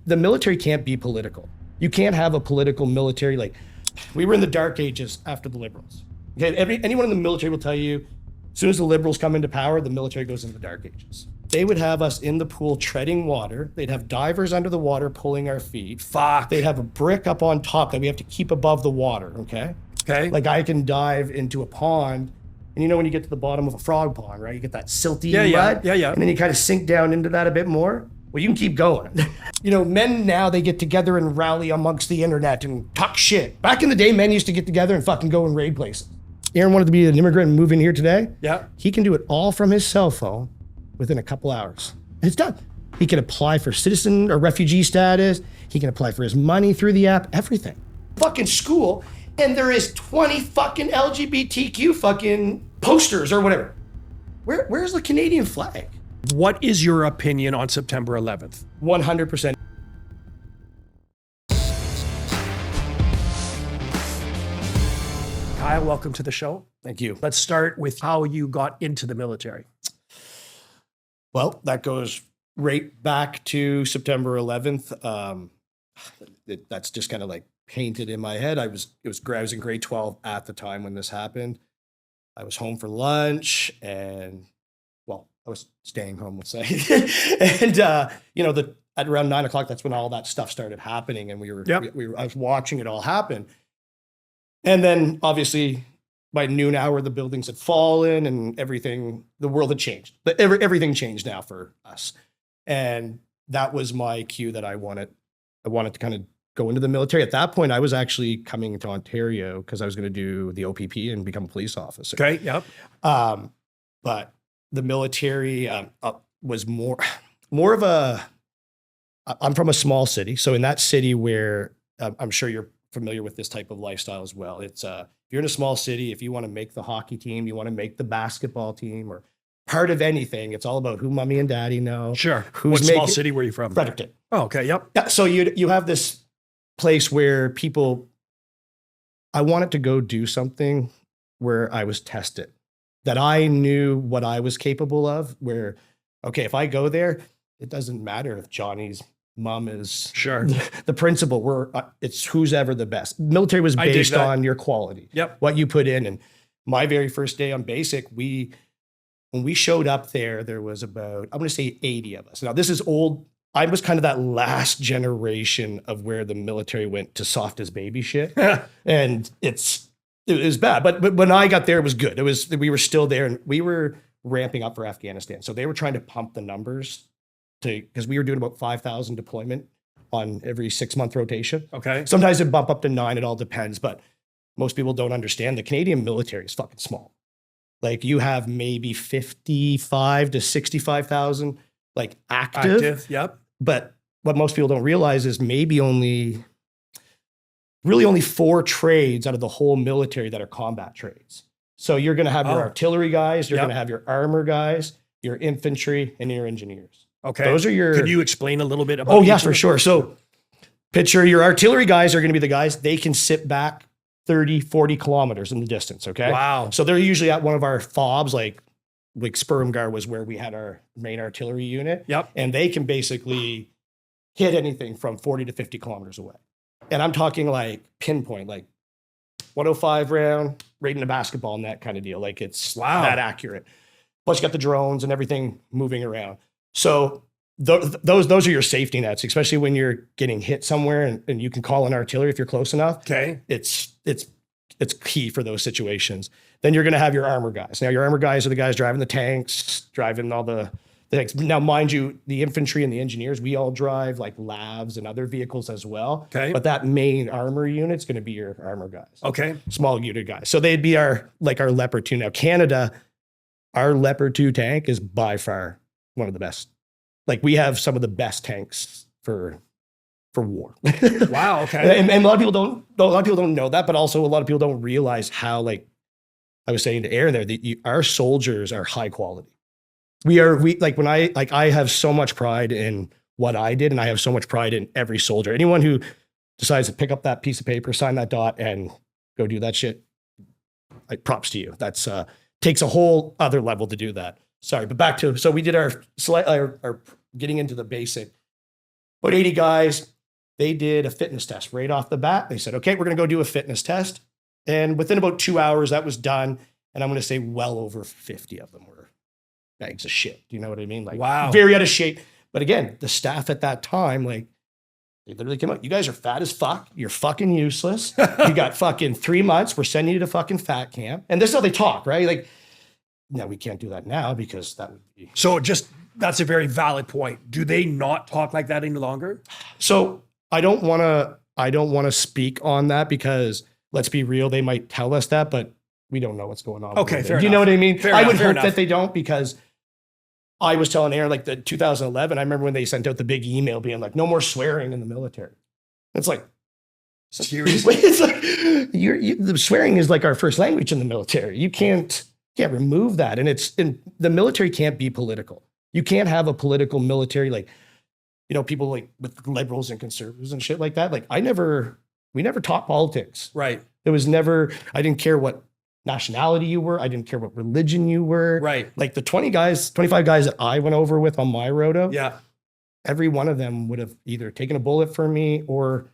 the military can't be political. You can't have a political military. Like, we were in the dark ages after the liberals. Okay, anyone in the military will tell you, as soon as the liberals come into power, the military goes into the dark ages. They would have us in the pool treading water. They'd have divers under the water pulling our feet. Fuck. They'd have a brick up on top that we have to keep above the water, okay? Okay. Like, I can dive into a pond, and you know when you get to the bottom of a frog pond, right? You get that silty mud. Yeah. And then you kind of sink down into that a bit more. Well, you can keep going. You know, men now, they get together and rally amongst the internet and talk shit. Back in the day, men used to get together and fucking go and raid places. Aaron wanted to be an immigrant and move in here today. Yeah. He can do it all from his cell phone within a couple hours. And it's done. He can apply for citizen or refugee status. He can apply for his money through the app, everything. Fucking school, and there is 20 fucking LGBTQ fucking posters or whatever. Where's the Canadian flag? What is your opinion on September 11th? 100%. Kyle, welcome to the show. Thank you. Let's start with how you got into the military. Well, that goes right back to September 11th. That's just kind of like painted in my head. I was in grade 12 at the time when this happened. I was home for lunch and, well, I was staying home, let's say. And, at around 9 o'clock, that's when all that stuff started happening. And I was watching it all happen. And then obviously by noon hour, the buildings had fallen and everything, the world had changed. But everything changed now for us. And that was my cue that I wanted to kind of go into the military. At that point, I was actually coming to Ontario because I was going to do the OPP and become a police officer. Okay, yep. But the military was more of a, I'm from a small city. So in that city where I'm sure you're familiar with this type of lifestyle as well. It's if you're in a small city, if you want to make the hockey team, you want to make the basketball team or part of anything, it's all about who mommy and daddy know. Sure. What small city were you from? Fredericton. Oh, okay. Yep. Yeah. So you have this place where I wanted to go do something where I was tested, that I knew what I was capable of, where, okay, if I go there, it doesn't matter if Johnny's mom is sure the principal. It's who's ever the best. Military was based on your quality. Yep. What you put in. And my very first day on basic, when we showed up there was about, I'm going to say 80 of us. Now this is old. I was kind of that last generation of where the military went to soft as baby shit. And it was bad. But when I got there, it was good. We were still there and we were ramping up for Afghanistan. So they were trying to pump the numbers because we were doing about 5,000 deployment on every 6-month rotation. Okay. Sometimes it bump up to 9, it all depends, but most people don't understand the Canadian military is fucking small. Like you have maybe 55 to 65,000 like active. Yep. But what most people don't realize is maybe only 4 trades out of the whole military that are combat trades. So you're going to have your artillery guys, you're going to have your armor guys, your infantry, and your engineers. Okay. Those are your... Can you explain a little bit about... Oh, yeah, for sure. So picture your artillery guys are going to be the guys, they can sit back 30, 40 kilometers in the distance, okay? Wow. So they're usually at one of our FOBs, like Spermgar was where we had our main artillery unit. Yep. And they can basically hit anything from 40 to 50 kilometers away. And I'm talking like pinpoint, like 105 round, right in the basketball net kind of deal. Like it's that accurate. Plus you got the drones and everything moving around. So those are your safety nets, especially when you're getting hit somewhere and you can call an artillery if you're close enough. Okay. It's key for those situations. Then you're going to have your armor guys. Now your armor guys are the guys driving the tanks, driving all the things. Now, mind you, the infantry and the engineers, we all drive like labs and other vehicles as well. Okay. But that main armor unit's going to be your armor guys. Okay. Small unit guys. So they'd be our Leopard 2. Now Canada, our Leopard 2 tank is by far one of the best. Like we have some of the best tanks for war. Wow. Okay. And a lot of people don't know that, but also a lot of people don't realize how, like I was saying to Aaron there, our soldiers are high quality. I have so much pride in what I did, and I have so much pride in every soldier. Anyone who decides to pick up that piece of paper, sign that dot, and go do that shit, props to you. That's takes a whole other level to do that. Sorry, but back to, so we did our getting into the basic. about 80 guys. They did a fitness test right off the bat. They said, okay, we're going to go do a fitness test. And within about 2 hours, that was done. And I'm going to say well over 50 of them were bags of shit. Do you know what I mean? Like, Wow. very out of shape. But again, the staff at that time, like, they literally came out, you guys are fat as fuck. You're fucking useless. You got fucking 3 months. We're sending you to fucking fat camp. And this is how they talk, right? Like, no, we can't do that now because that would be. So that's a very valid point. Do they not talk like that any longer? So I don't want to speak on that because let's be real, they might tell us that, but we don't know what's going on. Okay, fair enough. Do you know what I mean? Fair I enough, would fair hope enough. that they don't, because I was telling Aaron, like, the 2011, I remember when they sent out the big email being like, no more swearing in the military. It's like, Seriously? it's like the swearing is like our first language in the military. You can't remove that. And the military can't be political. You can't have a political military, like, you know, people like with liberals and conservatives and shit like that. Like, we never taught politics. Right. It was never, I didn't care what nationality you were. I didn't care what religion you were. Right. Like the 25 guys that I went over with on my roto, Yeah. every one of them would have either taken a bullet for me or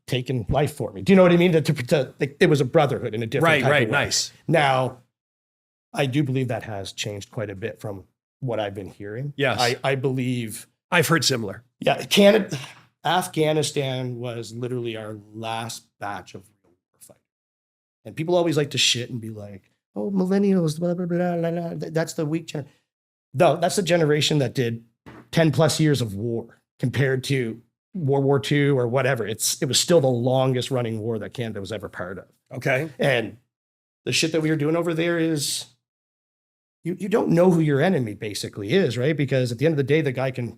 taken life for me. Do you know what I mean? Like, it was a brotherhood in a different type of way. Nice. Now, I do believe that has changed quite a bit from what I've been hearing. Yes. I believe, I've heard similar. yeah, Afghanistan was literally our last batch of real war fighters. And people always like to shit and be like, oh, millennials, blah, blah, blah, blah, blah. That's the weak generation. No, that's the generation that did 10 plus years of war compared to World War II or whatever. It was still the longest running war that Canada was ever part of. Okay. And the shit that we were doing over there is, you don't know who your enemy basically is, right? Because at the end of the day, the guy can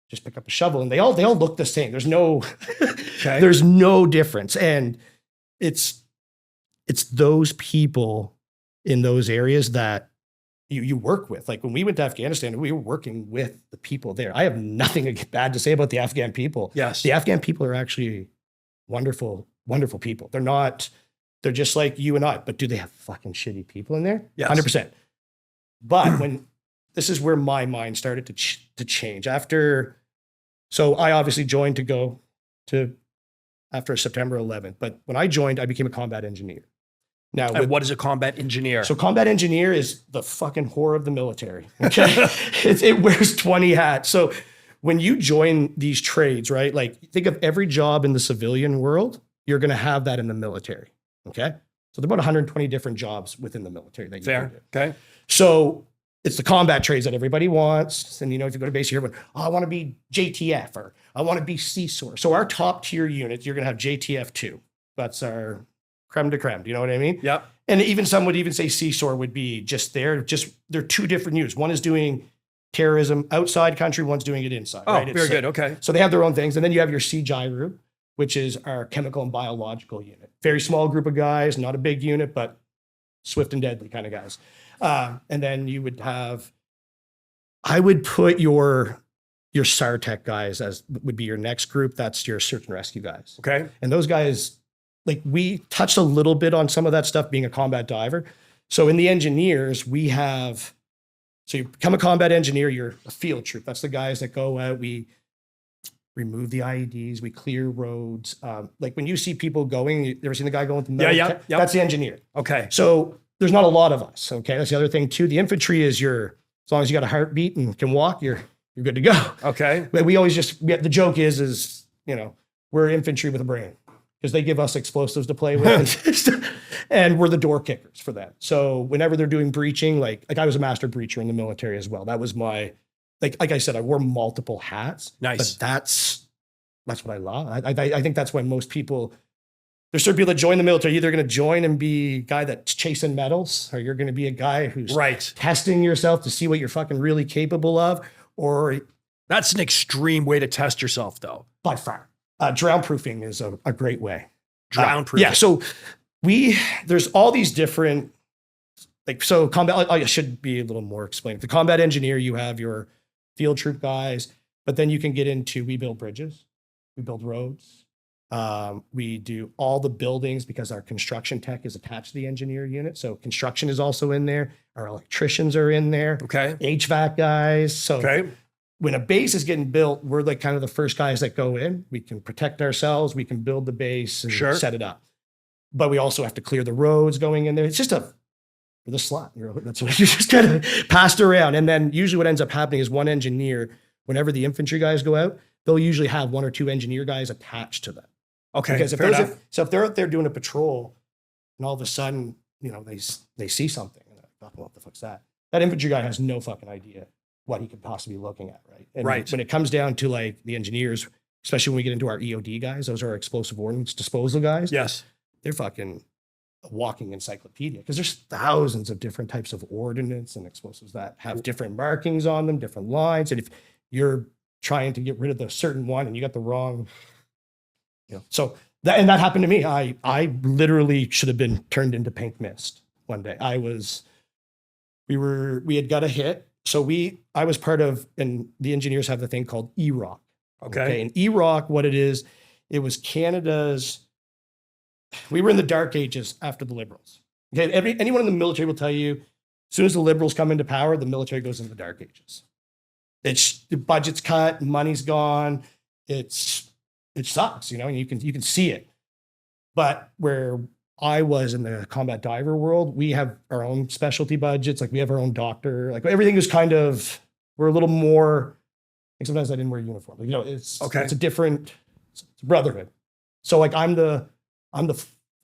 just pick up a shovel and they all look the same. There's no, Okay. there's no difference. And it's those people in those areas that you work with. Like when we went to Afghanistan, we were working with the people there. I have nothing bad to say about the Afghan people. Yes. The Afghan people are actually wonderful, wonderful people. They're just like you and I, but do they have fucking shitty people in there? Yes. 100%. But this is where my mind started to change so I obviously joined to go to after September 11th. But when I joined, I became a combat engineer. Now, And what is a combat engineer? so combat engineer is the fucking whore of the military. Okay. It wears 20 hats. So when you join these trades, right? Like, think of every job in the civilian world, you're going to have that in the military. Okay. So there are about 120 different jobs within the military that you can Fair. do. Okay. So it's the combat trades that everybody wants. And, you know, if you go to base here, I want to be JTF or I want to be CSOR. So our top tier units, you're going to have JTF 2. That's our creme de creme. Do you know what I mean? Yep. And even some would even say CSOR would be they're two different units. One is doing terrorism outside country, one's doing it inside. Oh, right? very good. Okay. So they have their own things. And then you have your CGIRU, which is our chemical and biological unit. Very small group of guys, not a big unit, but swift and deadly kind of guys. And then you would have, I would put your SARTech guys would be your next group. That's your search and rescue guys. Okay. And those guys, like, we touched a little bit on some of that stuff being a combat diver. So in the engineers, so you become a combat engineer, you're a field troop. That's the guys that go out, we remove the IEDs, we clear roads. Like when you see people going, you ever seen the guy going with the metal? Yeah. That's the engineer. Okay. So there's not a lot of us. Okay. That's the other thing too. The infantry is as long as you got a heartbeat and can walk, you're good to go. Okay. But the joke is, you know, we're infantry with a brain because they give us explosives to play with and we're the door kickers for them. So whenever they're doing breaching, like I was a master breacher in the military as well. That was my, like I said, I wore multiple hats. Nice. But that's what I love. I think that's why most people, there's certain people that join the military. You're either going to join and be a guy that's chasing medals, or you're going to be a guy who's Right. testing yourself to see what you're fucking really capable of, or That's an extreme way to test yourself, though. by far. Drown proofing is a great way. Drown proofing. Yeah. So there's all these different, so combat, I should be a little more explained. The combat engineer, you have your field troop guys, but then you can get into, we build bridges, we build roads. We do all the buildings because our construction tech is attached to the engineer unit. So construction is also in there. Our electricians are in there. Okay. HVAC guys. So Okay. when a base is getting built, we're like kind of the first guys that go in. We can protect ourselves. We can build the base and Sure. set it up. But we also have to clear the roads going in there. It's just for the slot. That's what you just kind of passed around. And then usually what ends up happening is one engineer, whenever the infantry guys go out, they'll usually have one or two engineer guys attached to them. Okay. Because if fair enough. if they're out there doing a patrol and all of a sudden, they see something and they're like, oh, what the fuck's that? That infantry guy has no fucking idea what he could possibly be looking at, right? And Right. when it comes down to like the engineers, especially when we get into our EOD guys, those are our explosive ordnance disposal guys. Yes. They're fucking a walking encyclopedia because there's thousands of different types of ordnance and explosives that have different markings on them, different lines. And if you're trying to get rid of the certain one and you got the wrong, so that happened to me. I literally should have been turned into pink mist one day. We had got a hit. So I was part of, and the engineers have the thing called EROC. Okay. And EROC, what it is, it was Canada's, we were in the dark ages after the Liberals. Okay. Anyone in the military will tell you, as soon as the Liberals come into power, the military goes into the dark ages. The budget's cut, money's gone. It sucks, and you can see it. But where I was in the combat diver world, we have our own specialty budgets. Like we have our own doctor. Like everything is we're a little more. Like sometimes I didn't wear a uniform. It's a different. It's a brotherhood. So like I'm the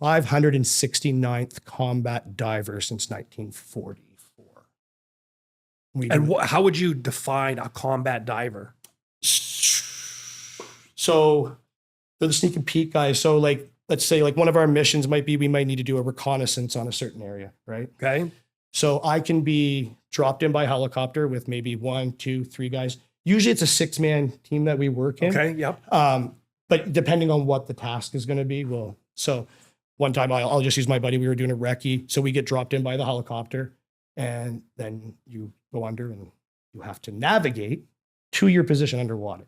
569th combat diver since 1944. How would you define a combat diver? So they're the sneak and peek guys. So like, let's say like one of our missions might be, we might need to do a reconnaissance on a certain area, right? Okay. So I can be dropped in by helicopter with maybe 1, 2, 3 guys. Usually it's a 6-man team that we work in. Okay. Yep. But depending on what the task is going to be, so one time I'll just use my buddy. We were doing a recce. So we get dropped in by the helicopter and then you go under and you have to navigate to your position underwater.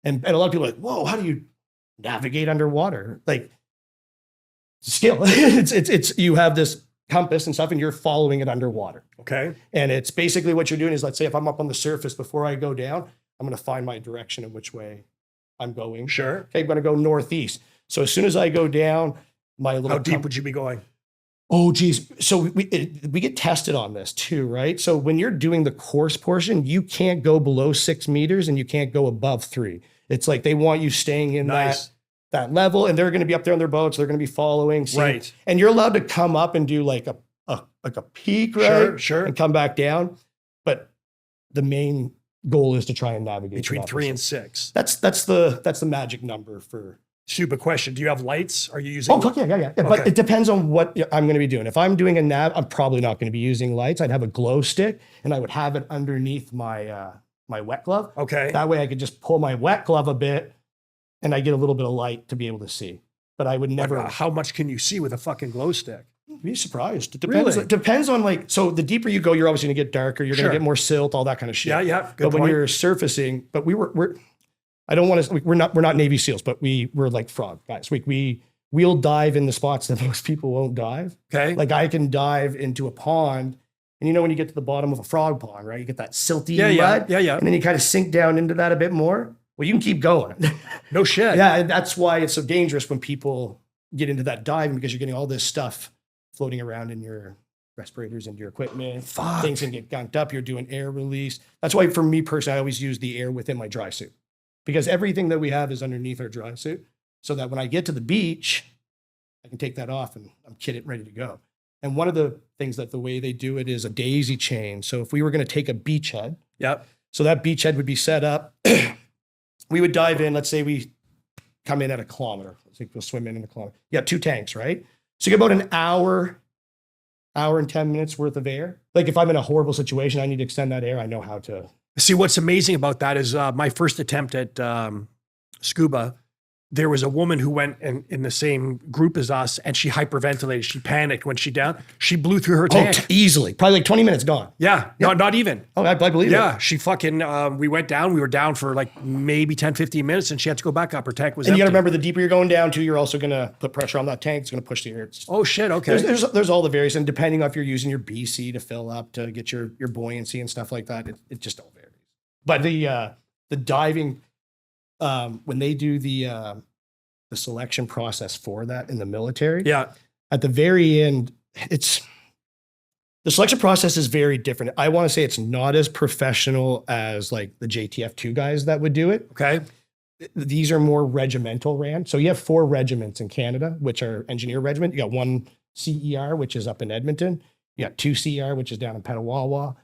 And a lot of people are like, whoa, how do you navigate underwater? Like skill. it's you have this compass and stuff and you're following it underwater. Okay. And it's basically what you're doing is, let's say if I'm up on the surface before I go down, I'm going to find my direction and which way I'm going. Sure. Okay, I'm going to go northeast. So as soon as I go down, my little how deep would you be going? Oh, geez. So we get tested on this too, right? So when you're doing the course portion, you can't go below 6 meters and you can't go above 3. It's like they want you staying in that level, and they're going to be up there on their boats. They're going to be following. Right. And you're allowed to come up and do like a peak, right? Sure. And come back down. But the main goal is to try and navigate between 3 and 6. That's the magic number for. Stupid question. Do you have lights? Are you using? Oh, fuck yeah. Okay. But it depends on what I'm going to be doing. If I'm doing a nav, I'm probably not going to be using lights. I'd have a glow stick and I would have it underneath my my wet glove. Okay. That way I could just pull my wet glove a bit and I get a little bit of light to be able to see. But I would never. How much can you see with a fucking glow stick? You'd be surprised. It depends. Really? It depends on like, so the deeper you go, you're obviously going to get darker. You're going Sure. to get more silt, all that kind of shit. Yeah. Good But when point. you're surfacing, but I don't want to. We're not Navy SEALs, but we're like frog guys. We'll dive in the spots that most people won't dive. Okay. Like I can dive into a pond, and when you get to the bottom of a frog pond, right? You get that silty mud, yeah. and then you kind of sink down into that a bit more. Well, you can keep going. No shit. Yeah, and that's why it's so dangerous when people get into that diving because you're getting all this stuff floating around in your respirators and your equipment. Fuck. Things can get gunked up. You're doing air release. That's why for me personally, I always use the air within my dry suit. Because everything that we have is underneath our dry suit, so that when I get to the beach, I can take that off and I'm kitted ready to go. And one of the things that the way they do it is a daisy chain. So if we were going to take a beachhead, Yep. so that beachhead would be set up. We would dive in. Let's say we come in at a kilometer. Let's say we'll swim in a kilometer. You got 2 tanks, right? So you get about an hour and 10 minutes worth of air. Like if I'm in a horrible situation, I need to extend that air. I know how to. See, what's amazing about that is my first attempt at scuba, there was a woman who went in the same group as us and she hyperventilated. She panicked when she blew through her tank. Easily. Probably like 20 minutes gone. Yeah. Not even. Oh, I believe it. Yeah. She fucking, we went down. We were down for like maybe 10, 15 minutes and she had to go back up. Her tank was And you empty. got to remember, the deeper you're going down to, you're also going to put pressure on that tank. It's going to push the air. Oh, shit. Okay. There's all the various, and depending on if you're using your BC to fill up to get your buoyancy and stuff like that, it just all varies. But the diving, when they do the selection process for that in the military, Yeah. at the very end, the selection process is very different. I want to say it's not as professional as like the JTF2 guys that would do it. Okay. These are more regimental ran. So you have 4 regiments in Canada, which are engineer regiment. You got 1 CER, which is up in Edmonton. You got 2 CR, which is down in Petawawa.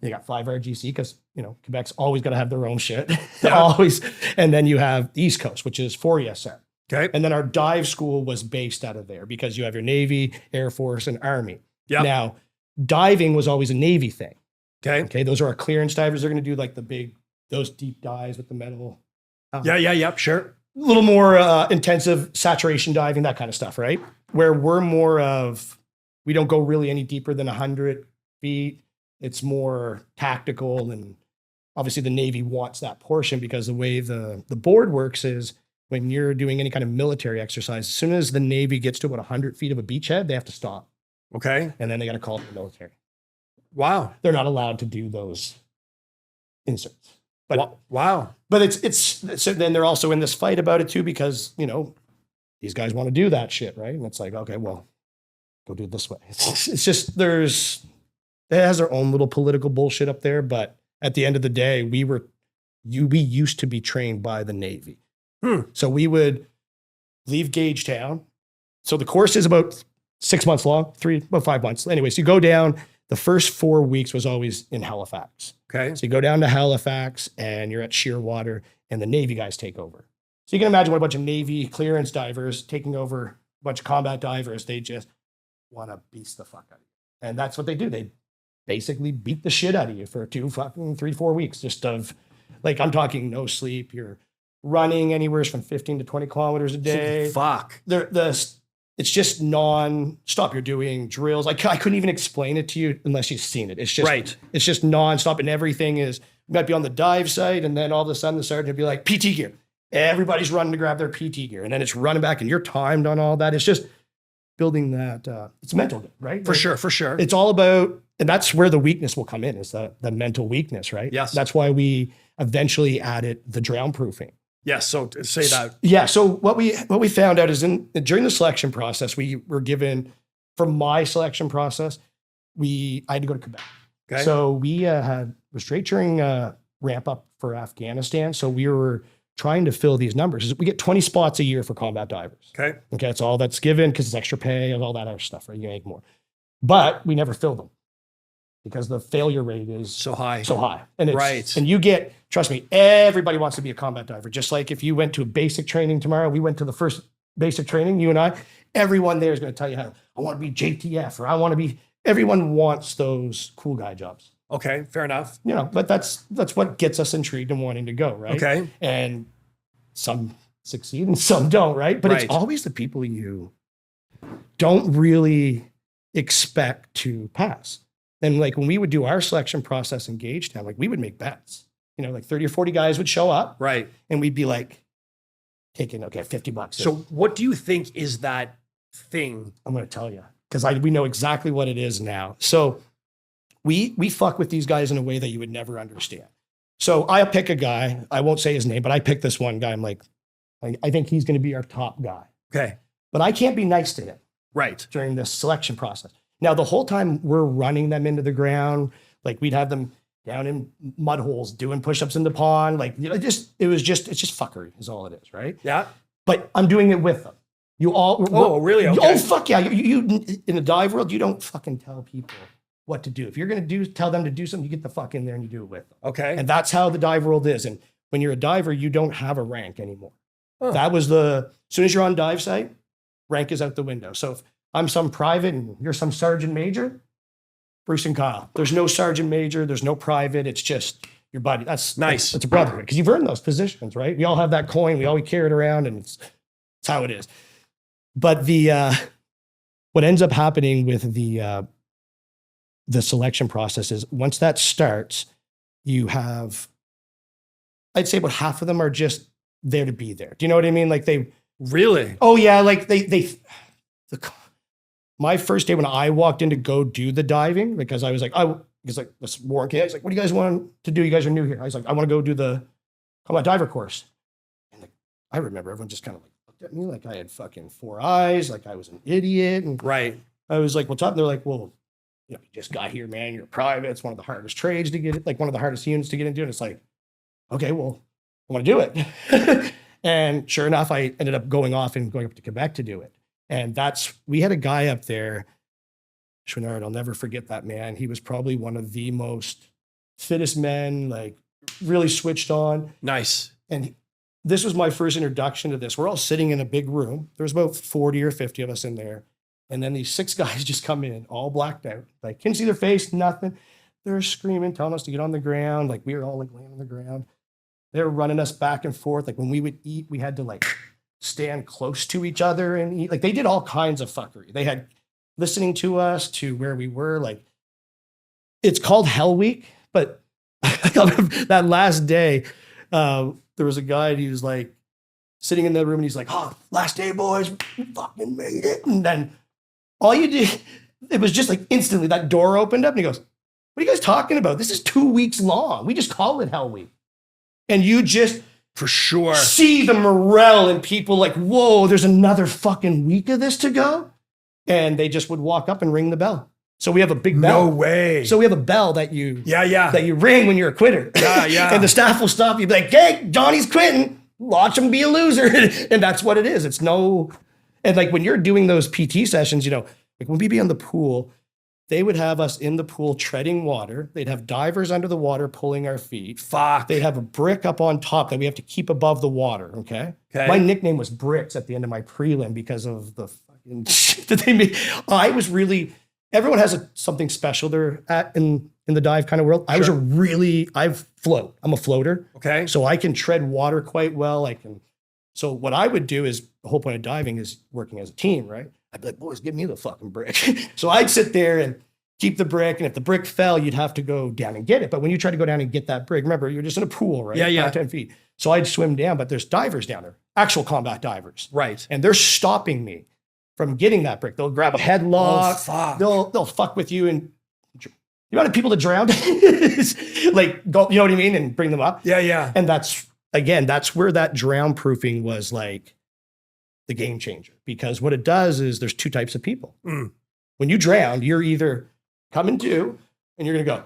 You got 5 RGC because, Quebec's always got to have their own shit. Yeah. Always. And then you have the East Coast, which is 4 ESR. Okay. And then our dive school was based out of there because you have your Navy, Air Force, and Army. Yeah. Now, diving was always a Navy thing. Okay. Okay. Those are our clearance divers. They're going to do like those deep dives with the metal. Yeah. Sure. A little more intensive saturation diving, that kind of stuff, right? Where we're more of, we don't go really any deeper than 100 feet. It's more tactical. And obviously the Navy wants that portion because the way the board works is when you're doing any kind of military exercise, as soon as the Navy gets to about 100 feet of a beachhead, they have to stop. Okay. And then they got to call it the military. Wow. They're not allowed to do those inserts. But wow. But it's so then they're also in this fight about it too, because these guys want to do that shit, right? And it's like, okay, well, go do it this way. It's just it has their own little political bullshit up there, but at the end of the day, we used to be trained by the Navy. So we would leave Gagetown. So the course is about 6 months long, about 5 months. Anyways, you go down. The first 4 weeks was always in Halifax. Okay. So you go down to Halifax and you're at Shearwater and the Navy guys take over. So you can imagine what a bunch of Navy clearance divers taking over a bunch of combat divers. They just want to beast the fuck out of you. And that's what they do. They basically beat the shit out of you for 3, 4 weeks, just of like, I'm talking no sleep. You're running anywhere from 15 to 20 kilometers a day. Fuck. It's just non-stop. You're doing drills. I couldn't even explain it to you unless you've seen it. It's just right. It's just non-stop, and everything is, you might be on the dive site, and then all of a sudden the sergeant would be like, PT gear. Everybody's running to grab their PT gear, and then it's running back, and you're timed on all that. It's just building that. It's mental, right? For sure. It's all about, and that's where the weakness will come in, is the mental weakness, right? Yes. That's why we eventually added the drown proofing. Yes. So to say that. Yeah. So what we found out is during the selection process, we were given, for my selection process, I had to go to Quebec. Okay. So we was straight during ramp up for Afghanistan. So we were trying to fill these numbers. We get 20 spots a year for combat divers. Okay. That's all that's given because it's extra pay and all that other stuff, right? You make more. But we never fill them because the failure rate is so high. And it's, right. And you get, trust me, everybody wants to be a combat diver. Just like if you went to a basic training tomorrow, we went to the first basic training, you and I, everyone there is going to tell you how, I want to be JTF, or everyone wants those cool guy jobs. Okay. Fair enough. But that's what gets us intrigued and wanting to go, right? Okay. And some succeed and some don't, right? But right. It's always the people you don't really expect to pass. And like when we would do our selection process in Gagetown, like we would make bets, like 30 or 40 guys would show up. Right. And we'd be like, taking, okay, $50. So what do you think is that thing? I'm going to tell you, because we know exactly what it is now. So we fuck with these guys in a way that you would never understand. So I pick a guy, I won't say his name, but I pick this one guy. I'm like, I think he's going to be our top guy. Okay. But I can't be nice to him. Right. During this selection process. Now, the whole time we're running them into the ground, like we'd have them down in mud holes doing push-ups in the pond. Like, it's just fuckery is all it is, right? Yeah. But I'm doing it with them. Really? Okay. Oh, fuck yeah. You in the dive world, you don't fucking tell people what to do. If you're going to tell them to do something, you get the fuck in there and you do it with them. Okay. And that's how the dive world is. And when you're a diver, you don't have a rank anymore. Oh. That was as soon as you're on dive site, rank is out the window. So if I'm some private and you're some sergeant major, Bruce and Kyle. There's no sergeant major. There's no private. It's just your buddy. That's nice. It's a brotherhood because you've earned those positions, right? We all have that coin. We always carry it around, and it's how it is. But what ends up happening with the selection process is once that starts, you have, I'd say about half of them are just there to be there. Do you know what I mean? Like really? Oh yeah. Like my first day when I walked in to go do the diving, because I was like, he's like, this Warren K. He's like, what do you guys want to do? You guys are new here. I was like, I want to go do the combat diver course. And like, I remember everyone just kind of like looked at me like I had fucking 4 eyes, like I was an idiot. And Right. I was like, what's up? And they're like, well, you just got here, man. You're private. It's one of the hardest trades to get it, like one of the hardest units to get into. And it's like, okay, well, I want to do it. And sure enough, I ended up going off and going up to Quebec to do it. And we had a guy up there, Chouinard, I'll never forget that man. He was probably one of the most fittest men, like really switched on. Nice. And this was my first introduction to this. We're all sitting in a big room. There's about 40 or 50 of us in there. And then these 6 guys just come in, all blacked out. Like, couldn't see their face, nothing. They're screaming, telling us to get on the ground. Like, we were all like laying on the ground. They were running us back and forth. Like, when we would eat, we had to like stand close to each other and eat. Like, they did all kinds of fuckery. They had listening to us to where we were. Like, it's called Hell Week, but that last day, there was a guy and he was like sitting in the room and he's like, oh, last day, boys, we fucking made it. And then all you did, it was just like instantly that door opened up and he goes, what are you guys talking about? This is 2 weeks long. We just call it Hell Week. And you just For sure. see the morale in people like, whoa, there's another fucking week of this to go. And they just would walk up and ring the bell. So we have a big bell. No way. So we have a bell that you Yeah. that you ring when you're a quitter. Yeah. And the staff will stop you, be like, hey, Johnny's quitting. Watch him be a loser. And that's what it is. It's no, and like when you're doing those PT sessions, like when we be on the pool, they would have us in the pool treading water. They'd have divers under the water pulling our feet. Fuck. They'd have a brick up on top that we have to keep above the water. Okay. Okay. My nickname was Bricks at the end of my prelim because of the fucking shit that they made. I was really, everyone has something special they're at in the dive kind of world. I float. I'm a floater. Okay. So I can tread water quite well. So what I would do is the whole point of diving is working as a team, right? I'd be like, boys, give me the fucking brick. So I'd sit there and keep the brick. And if the brick fell, you'd have to go down and get it. But when you try to go down and get that brick, remember, you're just in a pool, right? Yeah. 10 feet. So I'd swim down, but there's divers down there, actual combat divers. Right. And they're stopping me from getting that brick. They'll grab a headlock. Oh, fuck. They'll fuck with you. And you know how people to drown? Like, go, you know what I mean? And bring them up. Yeah. And that's where that drown proofing was like the game changer. Because what it does is there's 2 types of people. Mm. When you drown, you're either coming to and you're going to go,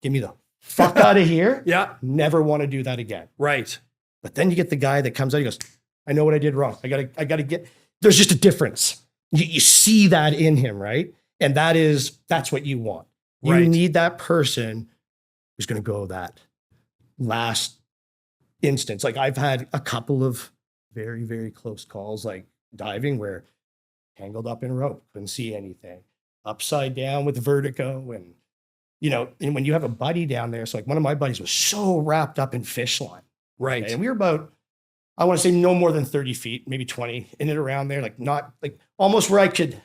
give me the fuck out of here. Yeah. Never want to do that again. Right. But then you get the guy that comes out, he goes, I know what I did wrong. I gotta get, there's just a difference. You see that in him, right? And that's what you want. You Right. need that person who's going to go that last instance. Like I've had a couple of very, very close calls, like diving where tangled up in rope, couldn't see anything, upside down with vertigo. And, and when you have a buddy down there, so like one of my buddies was so wrapped up in fish line. Right. Okay? And we were about, I want to say no more than 30 feet, maybe 20 in and around there, like not like almost where I could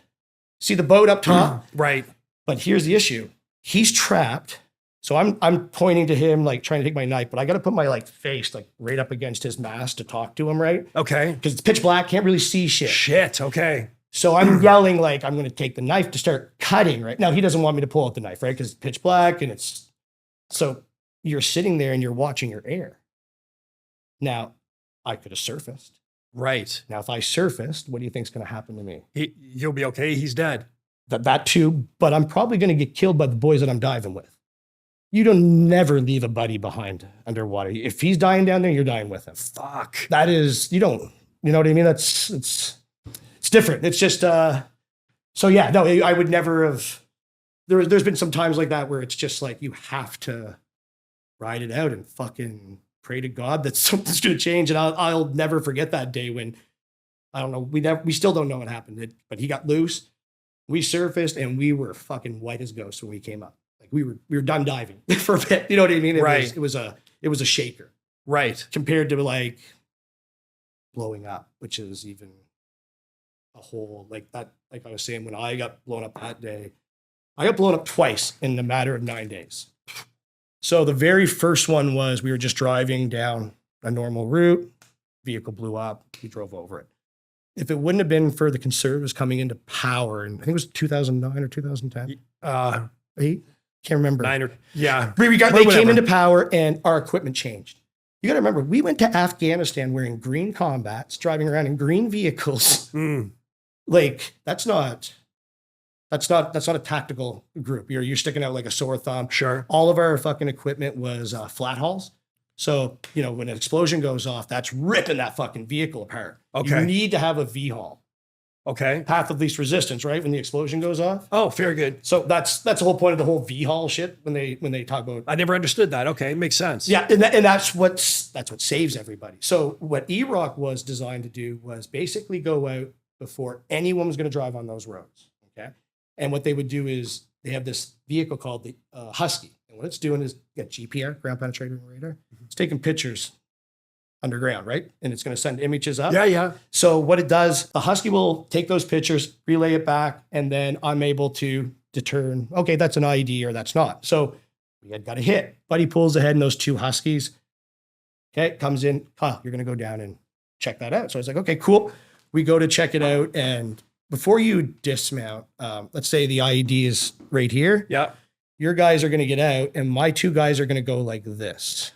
see the boat up top. Right. But here's the issue. He's trapped. So I'm pointing to him, like trying to take my knife, but I got to put my like face like right up against his mast to talk to him, right? Okay. Because it's pitch black, can't really see shit. Shit. Okay. So I'm yelling like I'm going to take the knife to start cutting, right? Now he doesn't want me to pull out the knife, right? Because it's pitch black and so you're sitting there and you're watching your air. Now I could have surfaced. Right. Now if I surfaced, what do you think's going to happen to me? He'll be okay. He's dead. That too, but I'm probably going to get killed by the boys that I'm diving with. You don't never leave a buddy behind underwater. If he's dying down there, you're dying with him. Fuck. That is, you know what I mean? It's different. It's just, so yeah, no, I would never have, there's been some times like that where it's just like, you have to ride it out and fucking pray to God that something's going to change. And I'll never forget that day when, I don't know, we still don't know what happened, but he got loose. We surfaced and we were fucking white as ghosts when we came up. Like we were done diving for a bit. You know what I mean? It was a shaker. Right. Compared to like blowing up, which is even a whole like that. Like I was saying, when I got blown up that day, I got blown up twice in the matter of 9 days. So the very first one was we were just driving down a normal route, vehicle blew up, we drove over it. If it wouldn't have been for the Conservatives coming into power, and I think it was 2009 or 2010, 8, can't remember. Yeah. They Whatever. came into power and our equipment changed. You got to remember, we went to Afghanistan wearing green combats, driving around in green vehicles. Like that's not a tactical group. You're sticking out like a sore thumb. Sure. All of our fucking equipment was flat hauls. So, when an explosion goes off, that's ripping that fucking vehicle apart. Okay. You need to have a V-haul. Okay. Path of least resistance, right? When the explosion goes off. Oh, very good. So that's the whole point of the whole V-haul shit when they talk about. I never understood that. Okay. Makes sense. Yeah. And that's what saves everybody. So what EROC was designed to do was basically go out before anyone was going to drive on those roads. Okay. And what they would do is they have this vehicle called the Husky. And what it's doing is get GPR, ground penetrating radar. It's taking pictures underground, right? And it's going to send images up. Yeah. So what it does, the Husky will take those pictures, relay it back, and then I'm able to determine, okay, that's an IED or that's not. So we had got a hit. Buddy pulls ahead in those two Huskies. Okay, comes in, you're going to go down and check that out. So I was like, okay, cool. We go to check it out. And before you dismount, let's say the IED is right here. Yeah. Your guys are going to get out, and my two guys are going to go like this.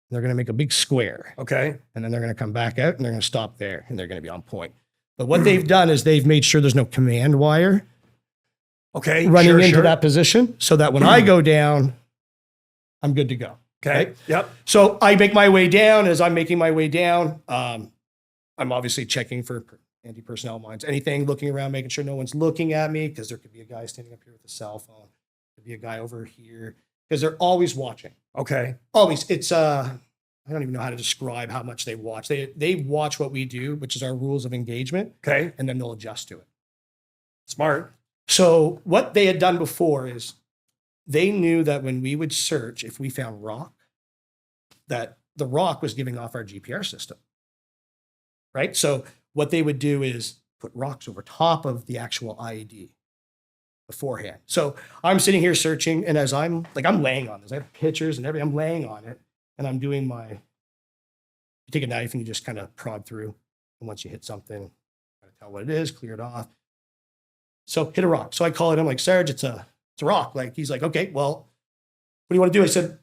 They're going to make a big square. Okay. And then they're going to come back out, and they're going to stop there, and they're going to be on point. But what they've done is they've made sure there's no command wire running into that position, so that when I go down, I'm good to go. Okay. Right? Yep. So I make my way down. As I'm making my way down, I'm obviously checking for anti-personnel mines, anything, looking around, making sure no one's looking at me, because there could be a guy standing up here with a cell phone. Could be a guy over here, because they're always watching. Okay. Always. It's I don't even know how to describe how much they watch. They watch what we do, which is our rules of engagement. Okay. And then they'll adjust to it. Smart. So what they had done before is they knew that when we would search, if we found rock, that the rock was giving off our GPR system. Right? So what they would do is put rocks over top of the actual IED beforehand. So I'm sitting here searching, and as I'm laying on this, I have pictures and everything, I'm laying on it, and I'm doing you take a knife and you just kind of prod through. And once you hit something, kind of tell what it is, clear it off. So hit a rock. So I call it, I'm like, Sarge, it's a rock. Like, he's like, okay, well, what do you want to do? I said,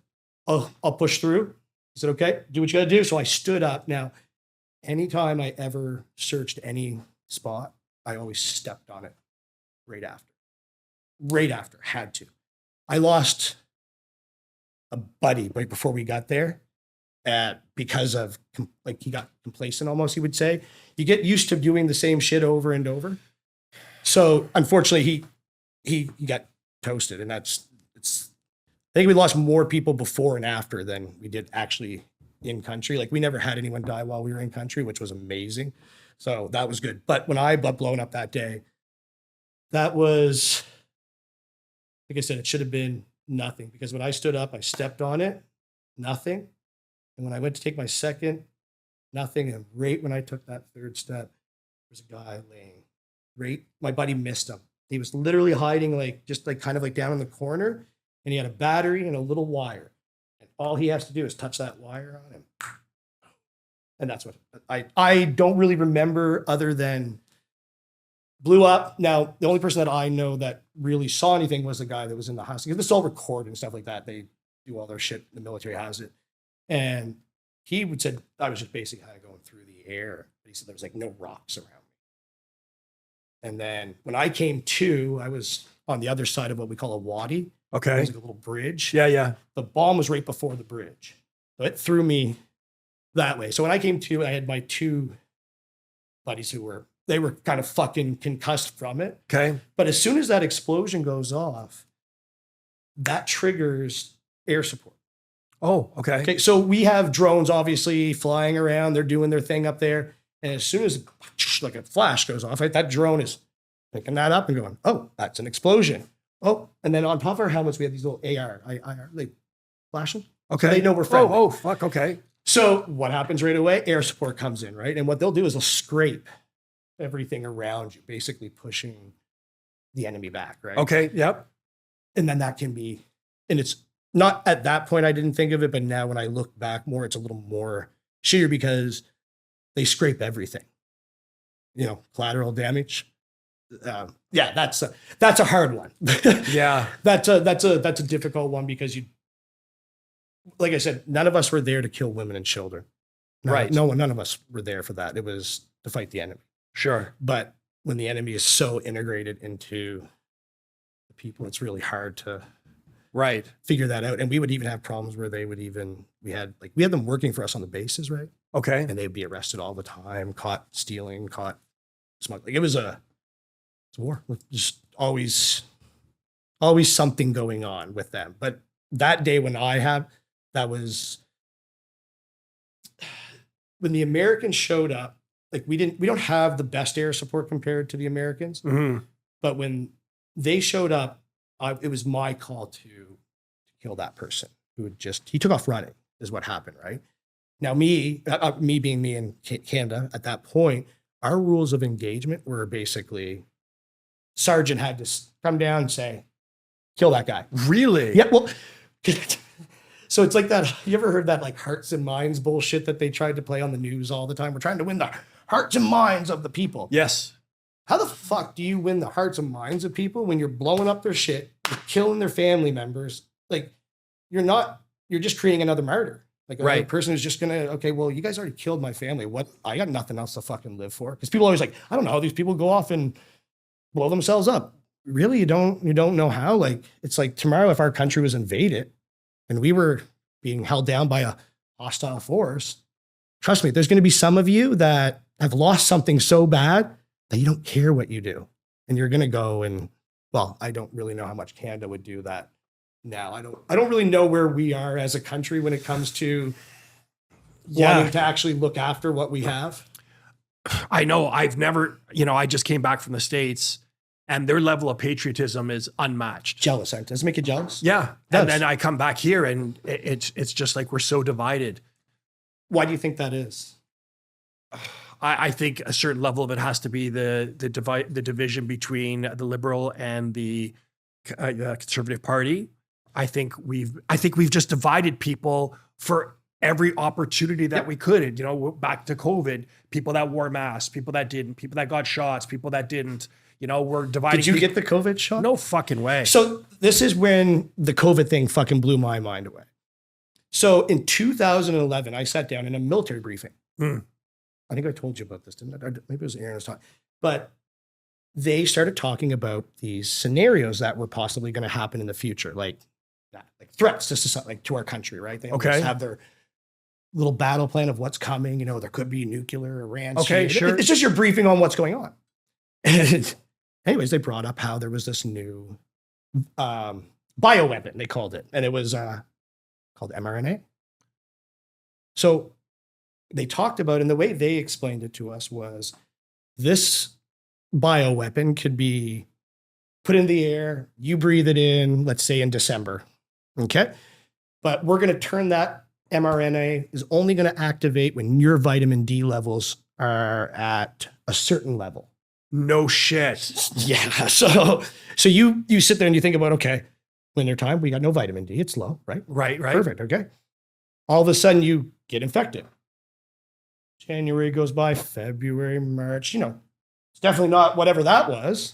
I'll push through. He said, okay, do what you got to do. So I stood up. Now, anytime I ever searched any spot, I always stepped on it right after. Had to. I lost a buddy right before we got there because of, he got complacent almost, he would say. You get used to doing the same shit over and over. So unfortunately, he got toasted, and I think we lost more people before and after than we did actually in country. Like, we never had anyone die while we were in country, which was amazing. So that was good. But when I got blown up that day, that was, like I said, it should have been nothing, because when I stood up, I stepped on it, nothing. And when I went to take my second, nothing. And right when I took that third step, there was a guy laying my buddy missed him. He was literally hiding kind of down in the corner, and he had a battery and a little wire. And all he has to do is touch that wire on him. And that's what I don't really remember, other than blew up. Now, the only person that I know that really saw anything was the guy that was in the hospital. This is all recorded and stuff like that. They do all their shit. The military has it. And he said, I was just basically kind of going through the air. But he said there was no rocks around me. And then when I came to, I was on the other side of what we call a wadi. Okay. It was like a little bridge. Yeah. The bomb was right before the bridge. So it threw me that way. So when I came to, I had my two buddies they were kind of fucking concussed from it. Okay. But as soon as that explosion goes off, that triggers air support. Oh, okay. Okay. So we have drones obviously flying around. They're doing their thing up there. And as soon as like a flash goes off, right, that drone is picking that up and going, oh, that's an explosion. Oh, and then on top of our helmets, we have these little IR, like flashing. Okay. So they know we're friendly. Oh, fuck. Okay. So what happens right away? Air support comes in, right? And what they'll do is they'll scrape everything around you, basically pushing the enemy back, right? Okay. Yep. And then that can be, and it's not at that point, I didn't think of it, but now when I look back more, it's a little more shittier, because they scrape everything, collateral damage. yeah, that's a hard one. Yeah. That's a difficult one because like I said, none of us were there to kill women and children. Right. None of us were there for that. It was to fight the enemy. Sure. But when the enemy is so integrated into the people, it's really hard to Right. figure that out. And we would even have problems where we had them working for us on the bases, right? Okay. And they'd be arrested all the time, caught stealing, caught smuggling. It was a war. Just always something going on with them. But that day that was when the Americans showed up. Like we don't have the best air support compared to the Americans, but when they showed up, it was my call to kill that person he took off running is what happened. Right now, me being me in Canada at that point, our rules of engagement were basically sergeant had to come down and say, kill that guy. Really? Yeah. Well, so it's like that. You ever heard that like hearts and minds bullshit that they tried to play on the news all the time? We're trying to win the hearts and minds of the people. Yes. How the fuck do you win the hearts and minds of people when you're blowing up their shit, you're killing their family members? Like you're just creating another martyr. Like another person who's just gonna, okay, well, you guys already killed my family. What? I got nothing else to fucking live for. Because people always like, I don't know how these people go off and blow themselves up. Really? You don't know how? Like, it's like tomorrow if our country was invaded and we were being held down by a hostile force, trust me, there's going to be some of you that have lost something so bad that you don't care what you do. And you're going to go and, well, I don't really know how much Canada would do that now. I don't really know where we are as a country when it comes to wanting to actually look after what we have. I know I've never, I just came back from the States and their level of patriotism is unmatched. Jealous, aren't it? Does it make you jealous? Yeah. And then I come back here and it's just like we're so divided. Why do you think that is? I think a certain level of it has to be the division between the Liberal and the Conservative Party. I think we've just divided people for every opportunity that we could. And, back to COVID, people that wore masks, people that didn't, people that got shots, people that didn't. We're dividing. Did you get the COVID shot? No fucking way. So this is when the COVID thing fucking blew my mind away. So in 2011, I sat down in a military briefing. I think I told you about this, didn't I? Maybe it was Aaron was talking. But they started talking about these scenarios that were possibly going to happen in the future, like threats to our country, right? They always have their little battle plan of what's coming. There could be nuclear, Iran. Okay, sure. It's just your briefing on what's going on. And anyways, they brought up how there was this new bioweapon, they called it. And it was called mRNA. So they talked about, and the way they explained it to us was this bioweapon could be put in the air, you breathe it in, let's say in December. Okay. But we're going to turn that mRNA is only going to activate when your vitamin D levels are at a certain level. No shit. Yeah. So you sit there and you think about, okay, winter time, we got no vitamin D. It's low, right? Right. Perfect. Okay. All of a sudden you get infected. January goes by, February, March, it's definitely not whatever that was.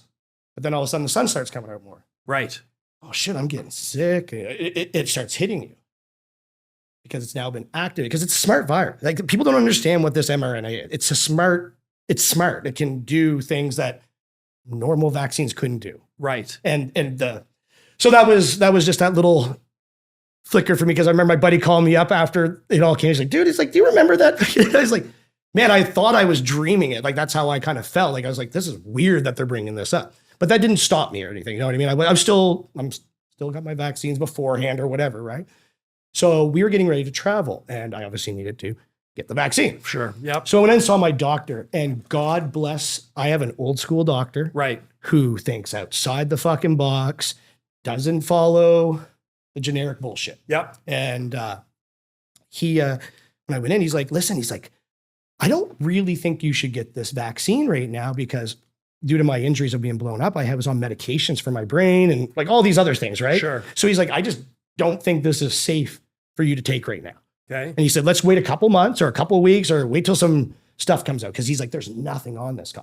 But then all of a sudden the sun starts coming out more. Right. Oh shit, I'm getting sick. It starts hitting you because it's now been activated because it's a smart virus. Like people don't understand what this mRNA is. It's smart. It can do things that normal vaccines couldn't do. Right. So that was just that little flicker for me because I remember my buddy calling me up after it all came. He's like, dude, do you remember that? I was like, man, I thought I was dreaming it. Like that's how I kind of felt. Like I was like, this is weird that they're bringing this up. But that didn't stop me or anything. You know what I mean? I'm still got my vaccines beforehand or whatever, right? So we were getting ready to travel, and I obviously needed to get the vaccine. Sure. Yep. So I went in and saw my doctor, and God bless, I have an old school doctor, right, who thinks outside the fucking box, doesn't follow the generic bullshit. Yep. And he, when I went in, he's like, listen, I don't really think you should get this vaccine right now because due to my injuries of being blown up, I was on medications for my brain and like all these other things, right? Sure. So he's like, I just don't think this is safe for you to take right now. Okay. And he said, let's wait a couple months or a couple of weeks or wait till some stuff comes out. Cause he's like, there's nothing on this guy.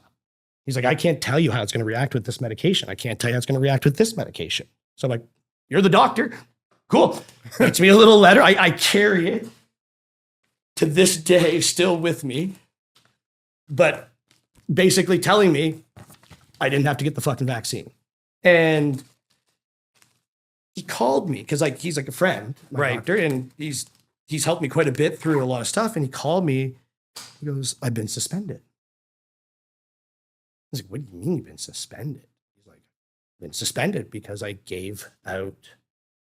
He's like, I can't tell you how it's going to react with this medication. I can't tell you how it's going to react with this medication. So I'm like, you're the doctor. Cool. Writes me a little letter. I carry it to this day, still with me, but basically telling me I didn't have to get the fucking vaccine. And he called me because like he's like a friend, my doctor, and he's helped me quite a bit through a lot of stuff. And he called me. He goes, I've been suspended. I was like, what do you mean you've been suspended? He's like, I've been suspended because I gave out.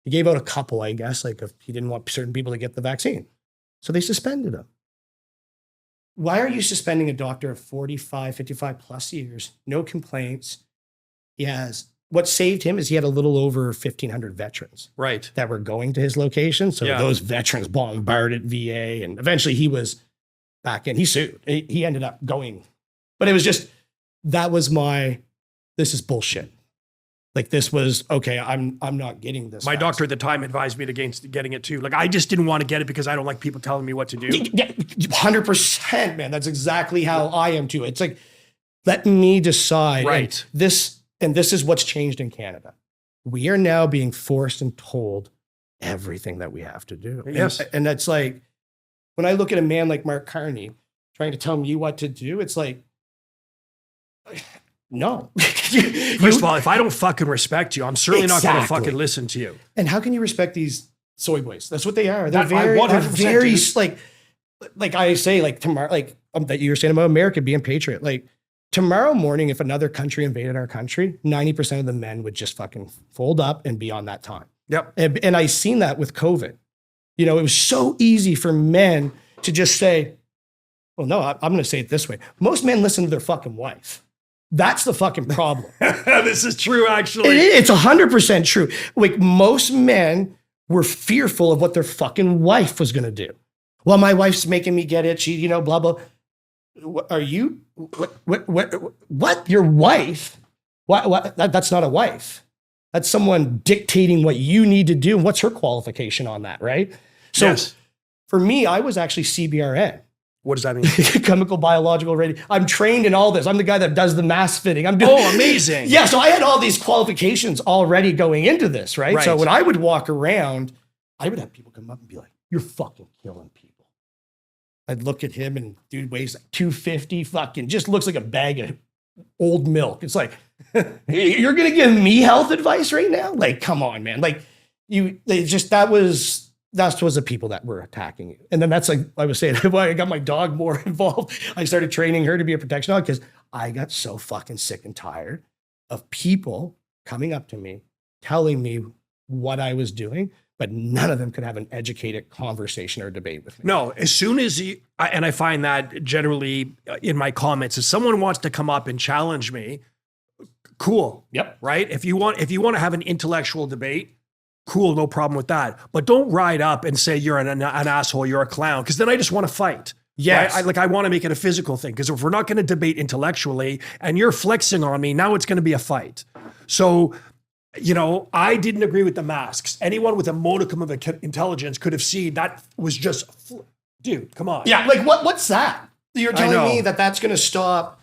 He gave out a couple, I guess, like if he didn't want certain people to get the vaccine. So they suspended him. Why are you suspending a doctor of 45, 55 plus years? No complaints. He has, what saved him is he had a little over 1,500 veterans that were going to his location. So those veterans bombarded VA, and eventually he was back in. He sued. He ended up going. But it was just, that was this is bullshit. Like this was, okay, I'm not getting this. My doctor at the time advised me against getting it too. Like I just didn't want to get it because I don't like people telling me what to do. Yeah, 100%, man. That's exactly how I am too. It's like, let me decide. Right. And this is what's changed in Canada. We are now being forced and told everything that we have to do. Yes. And that's like, when I look at a man like Mark Carney trying to tell me what to do, it's like, no. First of all, if I don't fucking respect you, I'm certainly not going to fucking listen to you. And how can you respect these soy boys? That's what they are. They're very like I say, like tomorrow, like that you were saying about America being patriot. Like tomorrow morning, if another country invaded our country, 90% of the men would just fucking fold up and be on that time. Yep. And I seen that with COVID. You know, it was so easy for men to just say, well, no, I'm going to say it this way. Most men listen to their fucking wife. That's the fucking problem. This is true, actually. It's 100% true. Like most men were fearful of what their fucking wife was going to do. Well, my wife's making me get itchy, you know, blah, blah. Are you, what? Your wife? What? That's not a wife. That's someone dictating what you need to do. And what's her qualification on that, right? So for me, I was actually CBRN. What does that mean? Chemical, biological, radio. I'm trained in all this. I'm the guy that does the mass fitting. Amazing. Yeah, so I had all these qualifications already going into this, right? So when I would walk around, I would have people come up and be like, you're fucking killing people. I'd look at him and dude weighs like 250, fucking just looks like a bag of old milk. It's like, you're going to give me health advice right now? Like, come on, man. Like that was the people that were attacking you. And then that's like, I was saying, I got my dog more involved. I started training her to be a protection dog because I got so fucking sick and tired of people coming up to me, telling me what I was doing, but none of them could have an educated conversation or debate with me. No, as soon as and I find that generally in my comments, if someone wants to come up and challenge me, cool. Yep. Right? If you want to have an intellectual debate, cool, no problem with that. But don't ride up and say you're an asshole, you're a clown, because then I just want to fight. Yes. Right? I want to make it a physical thing, because if we're not going to debate intellectually and you're flexing on me, now it's going to be a fight. So, you know, I didn't agree with the masks. Anyone with a modicum of intelligence could have seen that was just, dude, come on. Yeah, like what's that? You're telling me that that's going to stop,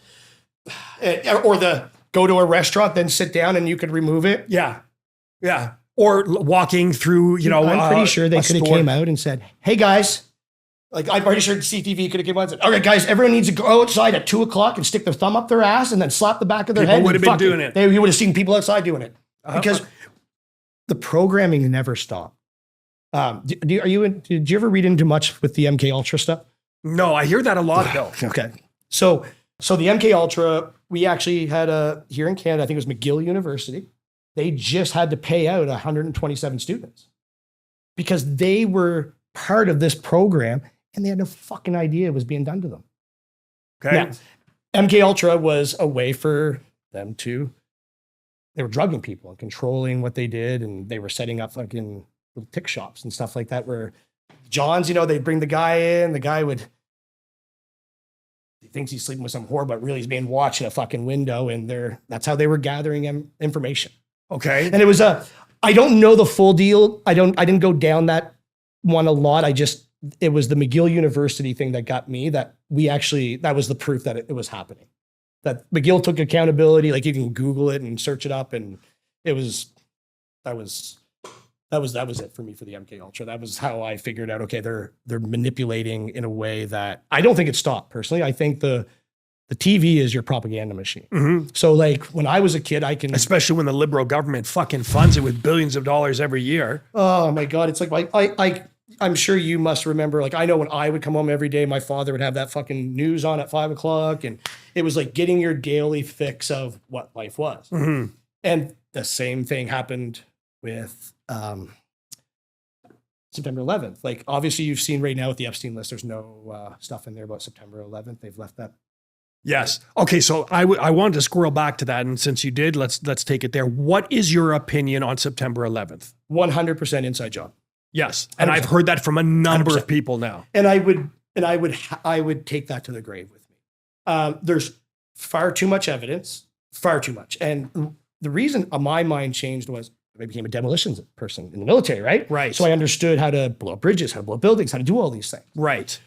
or the go to a restaurant, then sit down and you could remove it? Yeah. Yeah. Or walking through, you know, I'm pretty sure they could have came out and said, hey guys, like I'm pretty sure CTV could have came out and said, all right guys, everyone needs to go outside at 2:00 and stick their thumb up their ass and then slap the back of their head. People would have been doing it. You would have seen people outside doing it because the programming never stopped. Did you ever read into much with the MK Ultra stuff? No, I hear that a lot though. Okay. So the MK Ultra, we actually had here in Canada, I think it was McGill University. They just had to pay out 127 students because they were part of this program and they had no fucking idea it was being done to them. Okay. Now, MK Ultra was a way for them they were drugging people and controlling what they did. And they were setting up fucking little tick shops and stuff like that where John's, you know, they'd bring the guy in, the guy he thinks he's sleeping with some whore, but really he's being watched in a fucking window. And that's how they were gathering information. Okay. And it was I don't know the full deal. I didn't go down that one a lot. It was the McGill University thing that got me that was the proof that it was happening. that McGill took accountability. Like you can Google it and search it up, and that was it for me for the MK Ultra. That was how I figured out, okay, they're manipulating in a way that I don't think it stopped personally. I think the TV is your propaganda machine. Mm-hmm. So like when I was a kid, especially when the liberal government fucking funds it with billions of dollars every year. Oh my God. It's like, I'm sure you must remember, like, I know when I would come home every day, my father would have that fucking news on at 5 o'clock. And it was like getting your daily fix of what life was. Mm-hmm. And the same thing happened with September 11th. Like, obviously you've seen right now with the Epstein list, there's no stuff in there about September 11th. They've left that. Yes. Okay. So I wanted to squirrel back to that. And since you did, let's take it there. What is your opinion on September 11th? 100% inside job. Yes. And 100%. I've heard that from a number 100%. of people now. And I would take that to the grave with me. There's far too much evidence, far too much. And the reason my mind changed was I became a demolitions person in the military, right? Right. So I understood how to blow up bridges, how to blow up buildings, how to do all these things. Right.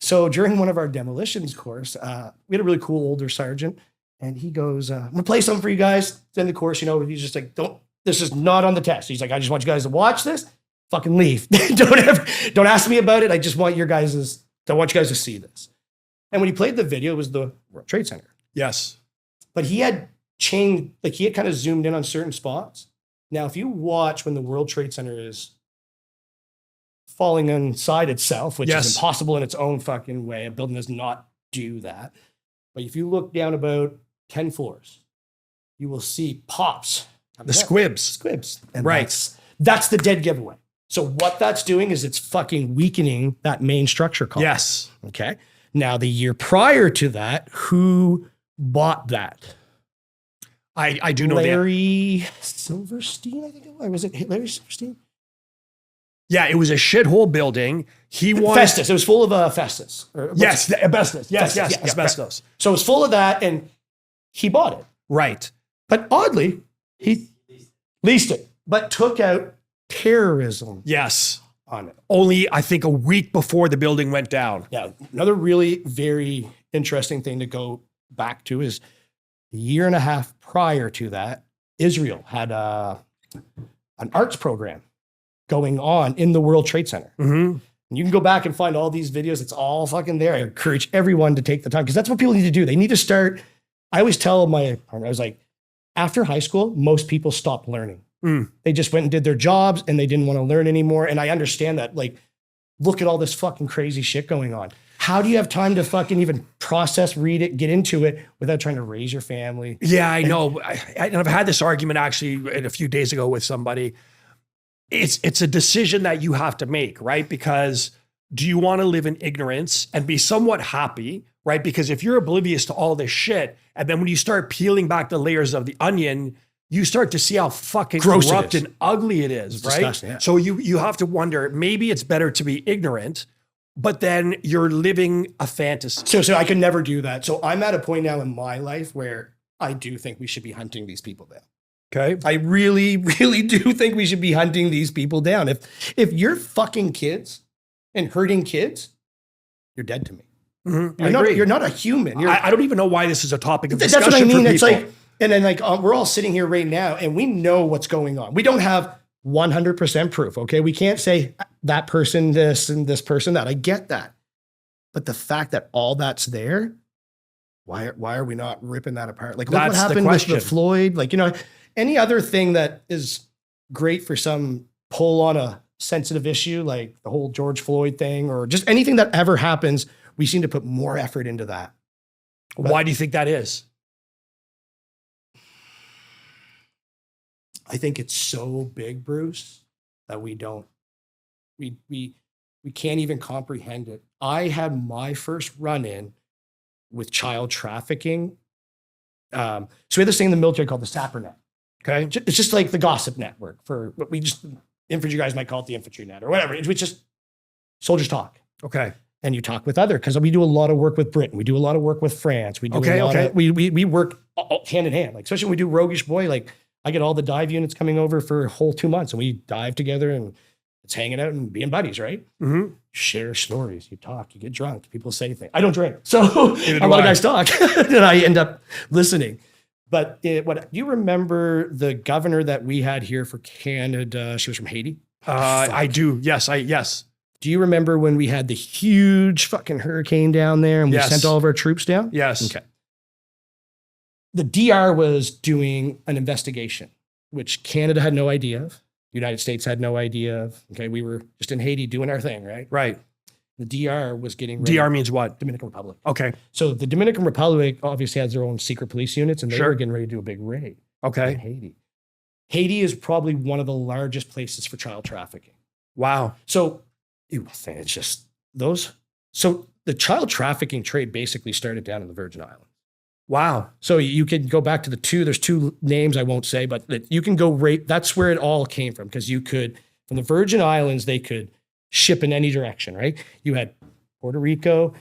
So during one of our demolitions course, we had a really cool older sergeant, and he goes, I'm gonna play something for you guys. It's in the course, he's just like, this is not on the test. He's like, I just want you guys to watch this, fucking leave. don't ask me about it. I just want I want you guys to see this. And when he played the video, it was the World Trade Center. Yes. But he had changed, like he had kind of zoomed in on certain spots. Now, if you watch when the World Trade Center is falling inside itself, which is impossible in its own fucking way, a building does not do that. But if you look down about 10 floors, you will see pops. The squibs. Squibs. And right. That's the dead giveaway. So what that's doing is it's fucking weakening that main structure column. Yes. Okay. Now, the year prior to that, who bought that? I do know Larry Silverstein, I think it was. Was it Larry Silverstein? Yeah, it was a shithole building. Festus. It was full of asbestos. Asbestos. Yes, yeah, asbestos. Right. So it was full of that, and he bought it. Right. But oddly, he leased it, but took out terrorism. Yes. On it. Only, I think, a week before the building went down. Yeah. Another really very interesting thing to go back to is a year and a half prior to that, Israel had an arts program going on in the World Trade Center. Mm-hmm. And you can go back and find all these videos. It's all fucking there. I encourage everyone to take the time because that's what people need to do. They need to start. I always tell my partner, I was like, after high school, most people stopped learning. They just went and did their jobs and they didn't want to learn anymore. And I understand that. Like, look at all this fucking crazy shit going on. How do you have time to fucking even process, read it, get into it without trying to raise your family? Yeah, I know. I've had this argument actually a few days ago with somebody. It's a decision that you have to make, right? Because do you want to live in ignorance and be somewhat happy, right? Because if you're oblivious to all this shit, and then when you start peeling back the layers of the onion, you start to see how fucking gross corrupt and ugly it is, right? Yeah. So you have to wonder, maybe it's better to be ignorant, but then you're living a fantasy. So I could never do that. So I'm at a point now in my life where I do think we should be hunting these people down. Okay. I really, really do think we should be hunting these people down. If you're fucking kids and hurting kids, you're dead to me. Mm-hmm. You're not a human. I don't even know why this is a topic of discussion. That's what I mean. For It's people. like, and then like we're all sitting here right now and we know what's going on. We don't have 100% proof. Okay. We can't say that person this and this person that. I get that. But the fact that all that's there, why are we not ripping that apart? Like, look what happened with the Floyd, like, any other thing that is great for some pull on a sensitive issue, like the whole George Floyd thing, or just anything that ever happens, we seem to put more effort into that. But why do you think that is? I think it's so big, Bruce, that we can't even comprehend it. I had my first run-in with child trafficking. So we had this thing in the military called the Sapper Net. Okay. It's just like the gossip network for what infantry guys might call it the infantry net or whatever. It's just soldiers talk. Okay. And you talk with other, because we do a lot of work with Britain. We do a lot of work with France. We do we work hand in hand. Like, especially when we do Roguish Boy, like I get all the dive units coming over for a whole 2 months and we dive together and it's hanging out and being buddies, right? Mm-hmm. share stories, you talk, you get drunk, people say things. I don't drink. So a do lot of I. guys talk and I end up listening. But what you remember the governor that we had here for Canada? She was from Haiti. I do. Yes. Do you remember when we had the huge fucking hurricane down there and we Yes. sent all of our troops down? Yes. Okay. The DR was doing an investigation, which Canada had no idea of. The United States had no idea of. Okay. We were just in Haiti doing our thing, right? Right. The DR was getting ready. DR means what? Dominican Republic. Okay. So the Dominican Republic obviously has their own secret police units and they Sure. were getting ready to do a big raid in Okay. Haiti. Haiti is probably one of the largest places for child trafficking. Wow. So it's just those. So the child trafficking trade basically started down in the Virgin Islands. Wow. So you can go back to there's two names I won't say, but you can go right. That's where it all came from. Because you could, from the Virgin Islands, they could ship in any direction, right? You had Puerto Rico,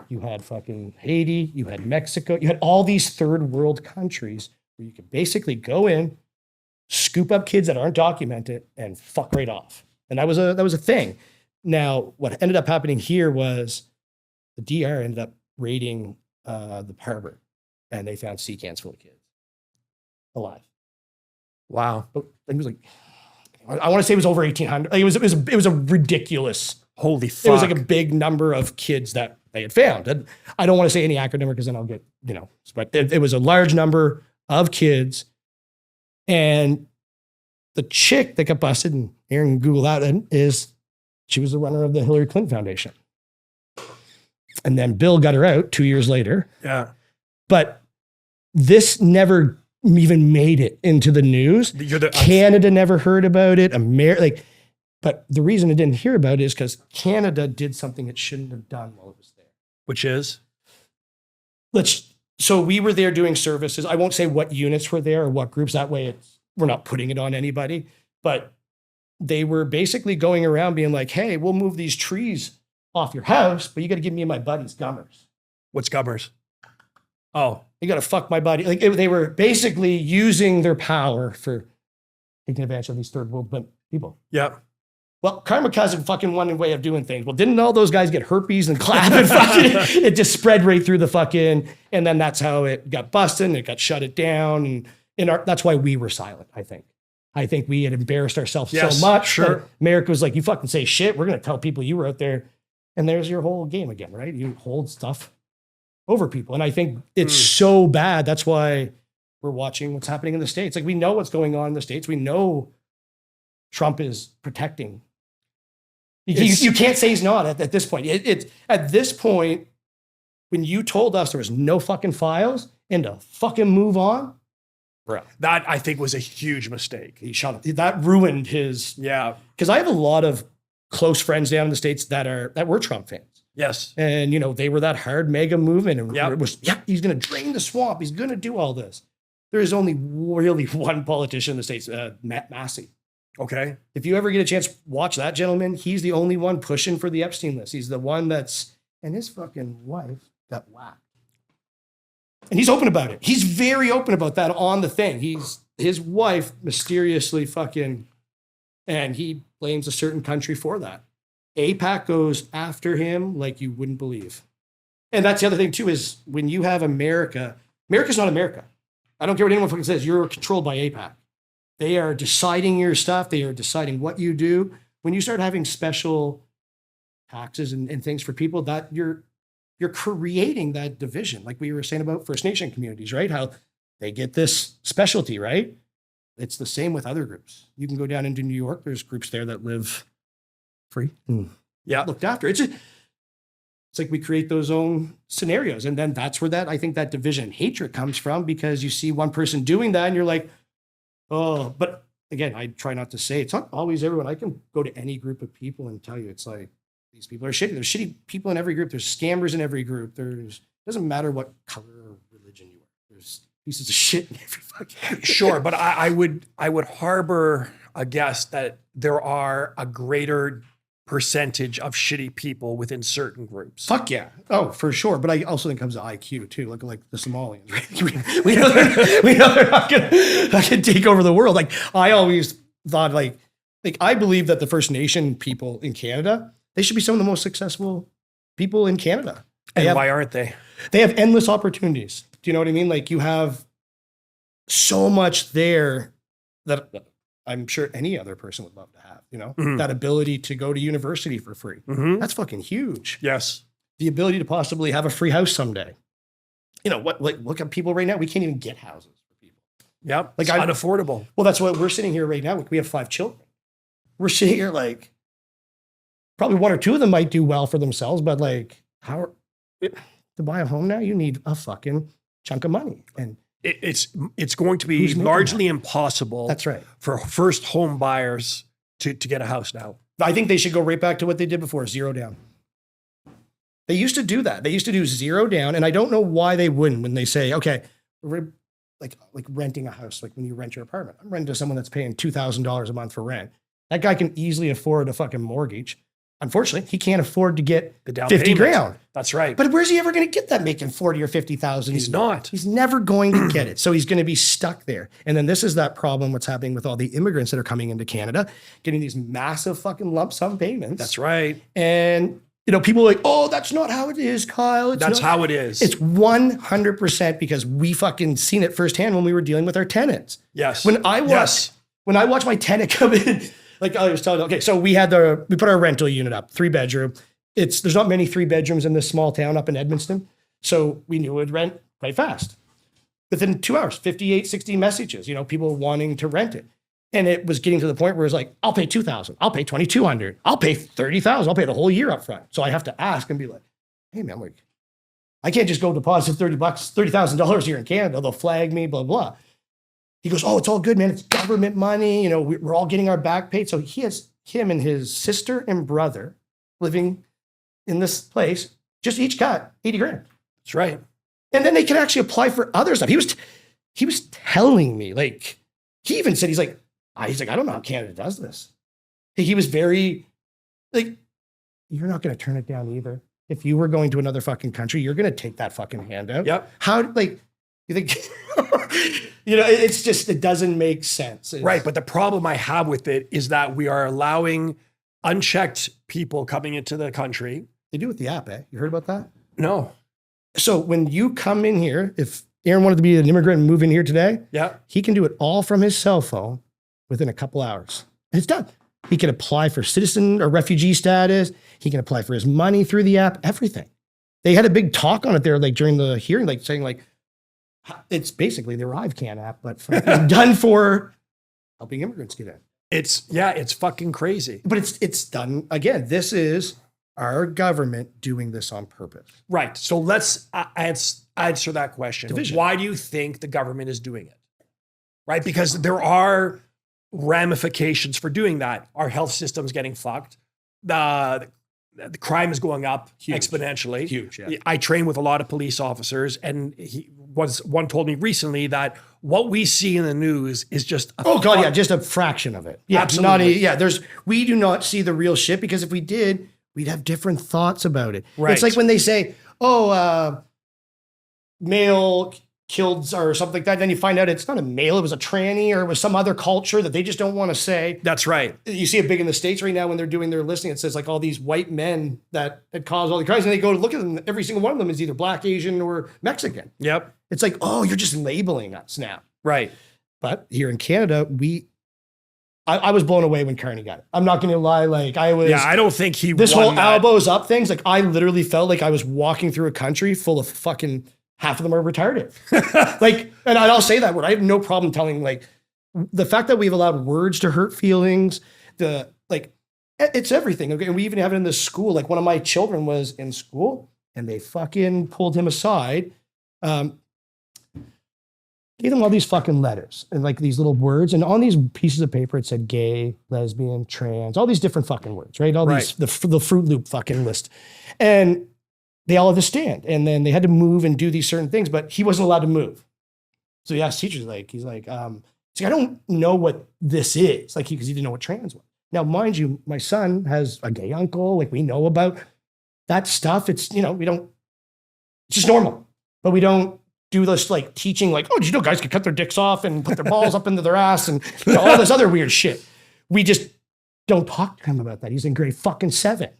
you had fucking Haiti, you had Mexico, you had all these third world countries where you could basically go in, scoop up kids that aren't documented and fuck right off. And that was a thing. Now, what ended up happening here was the DR ended up raiding the harbor and they found sea cans full of kids alive. Wow. But it was like, I want to say it was over 1,800. Like it was a ridiculous. Holy fuck. It was like a big number of kids that they had found. And I don't want to say any accurate number because then I'll get, but it was a large number of kids. And the chick that got busted, and Aaron Google that, she was the runner of the Hillary Clinton Foundation. And then Bill got her out 2 years later. Yeah. But this never even made it into the news. Canada never heard about it. But the reason it didn't hear about it is because Canada did something it shouldn't have done while it was there. Which is? So we were there doing services. I won't say what units were there or what groups. That way we're not putting it on anybody. But they were basically going around being like, hey, we'll move these trees off your house, but you got to give me and my buddies gummers. What's gummers? Oh. You got to fuck my buddy. They were basically using their power for taking advantage of these third world people. Yeah. Well, kamikaze fucking one way of doing things. Well, didn't all those guys get herpes and clap and fucking, it just spread right through the fucking, and then that's how it got busted and it got shut it down. And that's why we were silent, I think. I think we had embarrassed ourselves so much. Sure. America was like, you fucking say shit. We're going to tell people you were out there. And there's your whole game again, right? You hold stuff over people. And I think it's so bad. That's why we're watching what's happening in the States. Like we know what's going on in the States. We know Trump is protecting. You can't say he's not at this point. At this point, when you told us there was no fucking files and to fucking move on, bro. That I think was a huge mistake. He shot him. That ruined his. Yeah. Because I have a lot of close friends down in the States that were Trump fans. Yes. And, they were that hard mega movement. And Yep. it was, he's going to drain the swamp. He's going to do all this. There is only really one politician in the States, Matt Massey. Okay. If you ever get a chance, watch that gentleman. He's the only one pushing for the Epstein list. He's the one and his fucking wife got whacked. And he's open about it. He's very open about that on the thing. His wife mysteriously and he blames a certain country for that. AIPAC goes after him like you wouldn't believe. And that's the other thing too, is when you have America's not America. I don't care what anyone fucking says. You're controlled by AIPAC. They are deciding your stuff. They are deciding what you do. When you start having special taxes and things for people, that you're creating that division. Like we were saying about First Nation communities, right? How they get this specialty, right? It's the same with other groups. You can go down into New York. There's groups there that live free and looked after. It's like we create those own scenarios. And then that's where I think that division and hatred comes from, because you see one person doing that and you're like, oh, but again, I try not to say it's not always everyone. I can go to any group of people and tell you it's like, these people are shitty. There's shitty people in every group. There's scammers in every group. Doesn't matter what color or religion you are. There's pieces of shit in every fucking. Sure, but I would harbor a guess that there are a greater percentage of shitty people within certain groups. Fuck yeah. Oh, for sure. But I also think it comes to IQ too. Look like the Somalians, right? we know they're not gonna take over the world. Like I always thought like I believe that the First Nation people in Canada They should be some of the most successful people in Canada. And why aren't they? They have endless opportunities. Do you know what I mean? Like, you have so much there that I'm sure any other person would love to have, you know, that ability to go to university for free. That's fucking huge. Yes. The ability to possibly have a free house someday. You know, what, like, look at people right now. We can't even get houses for people. Yep. Like, it's unaffordable. Well, that's what we're sitting here right now. We have 5 children. We're sitting here like, probably 1 or 2 of them might do well for themselves, but like, to buy a home now, you need a fucking chunk of money. And it's going to be largely impossible. That's right. For first home buyers to get a house now. I think they should go right back to what they did before, 0 down. They used to do that. They used to do 0 down, and I don't know why they wouldn't when they say, okay, we're like renting a house, like when you rent your apartment. I'm renting to someone that's paying $2,000 a month for rent. That guy can easily afford a fucking mortgage. Unfortunately, he can't afford to get the down 50 payment. grand. That's right. But where's he ever going to get that making 40 or 50,000? He's not. He's never going to get it. So he's going to be stuck there. And then this is that problem, what's happening with all the immigrants that are coming into Canada, getting these massive fucking lump sum payments. That's right. And, you know, people are like, oh, that's not how it is, Kyle. That's how it is. It's 100% because we fucking seen it firsthand when we were dealing with our tenants. Yes. When I watch my tenant come in, like I was telling, okay, so we put our rental unit up, 3-bedroom. There's not many 3-bedrooms in this small town up in Edmonton. So we knew it would rent quite fast. Within 2 hours, 58, 60 messages, you know, people wanting to rent it. And it was getting to the point where it's like, I'll pay $2,000, I'll pay $2,200, I'll pay $30,000, I'll pay the whole year up front. So I have to ask and be like, hey man, like, I can't just go deposit $30,000 here in Canada. They'll flag me, blah, blah. He goes, oh, it's all good, man. It's government money. You know, we're all getting our back paid. So he has him and his sister and brother living in this place, just each got 80 grand. That's right. And then they can actually apply for other stuff. He was telling me, like, he even said, he's like, I don't know how Canada does this. He was very, like, you're not going to turn it down either. If you were going to another fucking country, you're going to take that fucking handout. Yep. How, like, you think, you know, it's just, it doesn't make sense. Right. But the problem I have with it is that we are allowing unchecked people coming into the country. They do with the app, eh? You heard about that? No. So when you come in here, if Aaron wanted to be an immigrant and move in here today, yeah, he can do it all from his cell phone within a couple hours. And it's done. He can apply for citizen or refugee status. He can apply for his money through the app, everything. They had a big talk on it there, like during the hearing, like saying like, it's basically the ArriveCan app, but done for helping immigrants get in. It's fucking crazy. But it's done, again, this is our government doing this on purpose. Right. So let's answer that question. Division. Why do you think the government is doing it? Right? Because there are ramifications for doing that. Our health system's getting fucked. The crime is going up exponentially. Huge, yeah. I train with a lot of police officers, and one told me recently that what we see in the news is just just a fraction of it. Yeah, absolutely. We do not see the real shit, because if we did, we'd have different thoughts about it. Right. It's like when they say, male killed or something like that. Then you find out it's not a male, it was a tranny, or it was some other culture that they just don't want to say. That's right. You see it big in the States right now when they're doing their listing. It says like all these white men that had caused all the crimes, and they go to look at them. Every single one of them is either Black, Asian, or Mexican. Yep. It's like, oh, you're just labeling us now. Right. But here in Canada, I was blown away when Carney got it. I'm not going to lie. Like I was. Yeah, I don't think he This won whole that. elbows up things, like I literally felt like I was walking through a country full of fucking, half of them are retarded. Like, and I'll say that word. I have no problem telling, like, the fact that we've allowed words to hurt feelings, it's everything. Okay. And we even have it in the school. Like one of my children was in school and they fucking pulled him aside. Gave them all these fucking letters and like these little words. And on these pieces of paper, it said gay, lesbian, trans, all these different fucking words, right? All these, the Fruit Loop fucking list. And they all had to stand. And then they had to move and do these certain things, but he wasn't allowed to move. So he asked teachers, he's like, I don't know what this is. Like, because he didn't know what trans was. Now, mind you, my son has a gay uncle. Like, we know about that stuff. It's, it's just normal. But we don't do this, like, teaching, like, oh, did you know guys could cut their dicks off and put their balls up into their ass and all this other weird shit. We just don't talk to him about that. He's in grade fucking 7.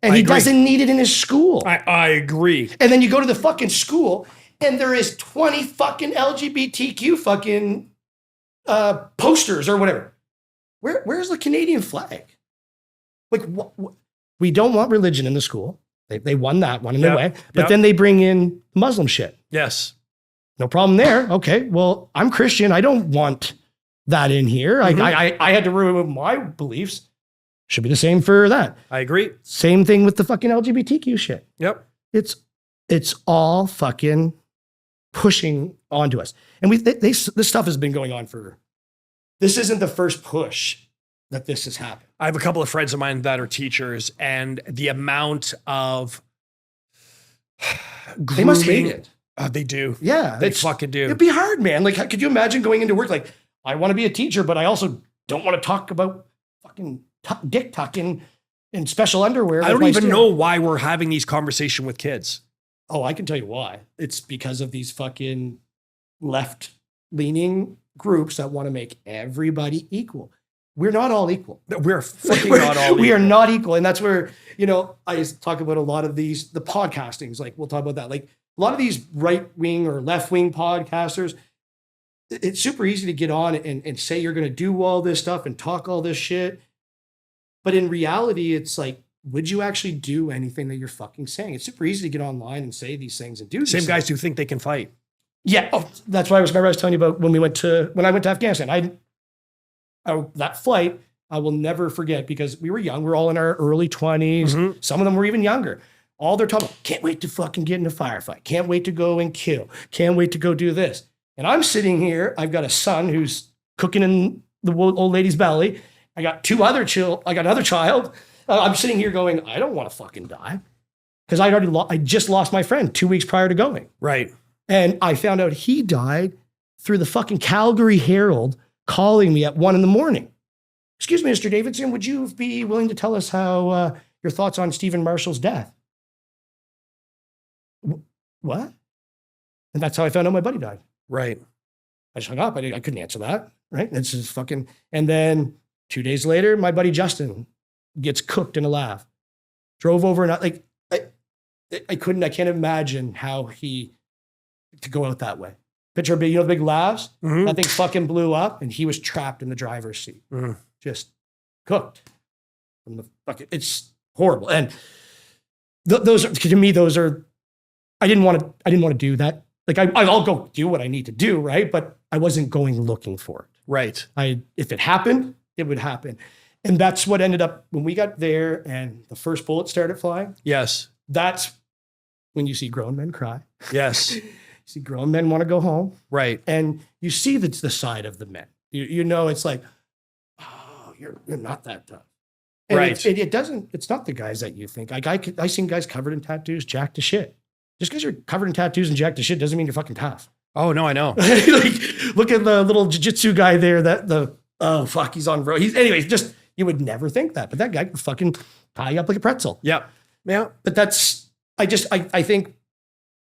And I he agree. doesn't need it in his school. I agree. And then you go to the fucking school and there is 20 fucking LGBTQ fucking posters or whatever. Where's the Canadian flag? Like, we don't want religion in the school. They won that one in a way. But then they bring in Muslim shit. Yes. No problem there. Okay, well, I'm Christian. I don't want that in here. I had to remove my beliefs. Should be the same for that. I agree. Same thing with the fucking LGBTQ shit. Yep. It's all fucking pushing onto us. And this stuff has been going on this isn't the first push that this has happened. I have a couple of friends of mine that are teachers, and the amount of They must hate it. They do. Yeah. They fucking do. It'd be hard, man. Like, could you imagine going into work like, I want to be a teacher, but I also don't want to talk about fucking dick tucking in special underwear. I don't even know why we're having these conversations with kids. Oh, I can tell you why. It's because of these fucking left-leaning groups that want to make everybody equal. We're not all equal. We're fucking not all equal. We are not equal. And that's where, I talk about a lot of the podcastings. Like, we'll talk about that. Like, a lot of these right-wing or left-wing podcasters, it's super easy to get on and say you're going to do all this stuff and talk all this shit. But in reality, it's like, would you actually do anything that you're fucking saying? It's super easy to get online and say these things and do these Same things. guys who think they can fight. Yeah. Oh, that's why I was telling you about when I went to Afghanistan. That flight, I will never forget, because we were young. We're all in our early 20s. Mm-hmm. Some of them were even younger. All they're talking about, can't wait to fucking get in a firefight. Can't wait to go and kill. Can't wait to go do this. And I'm sitting here. I've got a son who's cooking in the old lady's belly. I got I got another child. I'm sitting here going, I don't want to fucking die. Because I just lost my friend 2 weeks prior to going. Right. And I found out he died through the fucking Calgary Herald calling me at 1 a.m. Excuse me, Mr. Davidson, would you be willing to tell us how your thoughts on Stephen Marshall's death? What? And that's how I found out my buddy died. Right. I just hung up. I couldn't answer that. Right. It's just fucking. And then 2 days later, my buddy Justin gets cooked in a lab. Drove over and I can't imagine how to go out that way. Picture the big labs. Mm-hmm. That thing fucking blew up, and he was trapped in the driver's seat, just cooked from the fucking. It's horrible, and those are, to me, those are. I didn't want to do that. Like I'll go do what I need to do, right? But I wasn't going looking for it. Right. If it happened, it would happen, and that's what ended up when we got there, and the first bullet started flying. Yes. That's when you see grown men cry. Yes. You see grown men want to go home. Right. And you see the side of the men. It's like, oh, you're not that tough. And right. It's not the guys that you think. Like I seen guys covered in tattoos, jacked to shit. Just because you're covered in tattoos and jacked to shit doesn't mean you're fucking tough. Oh, no, I know. Like, look at the little jiu-jitsu guy there he's on road. Anyways, you would never think that. But that guy could fucking tie you up like a pretzel. Yeah. Yeah. But I think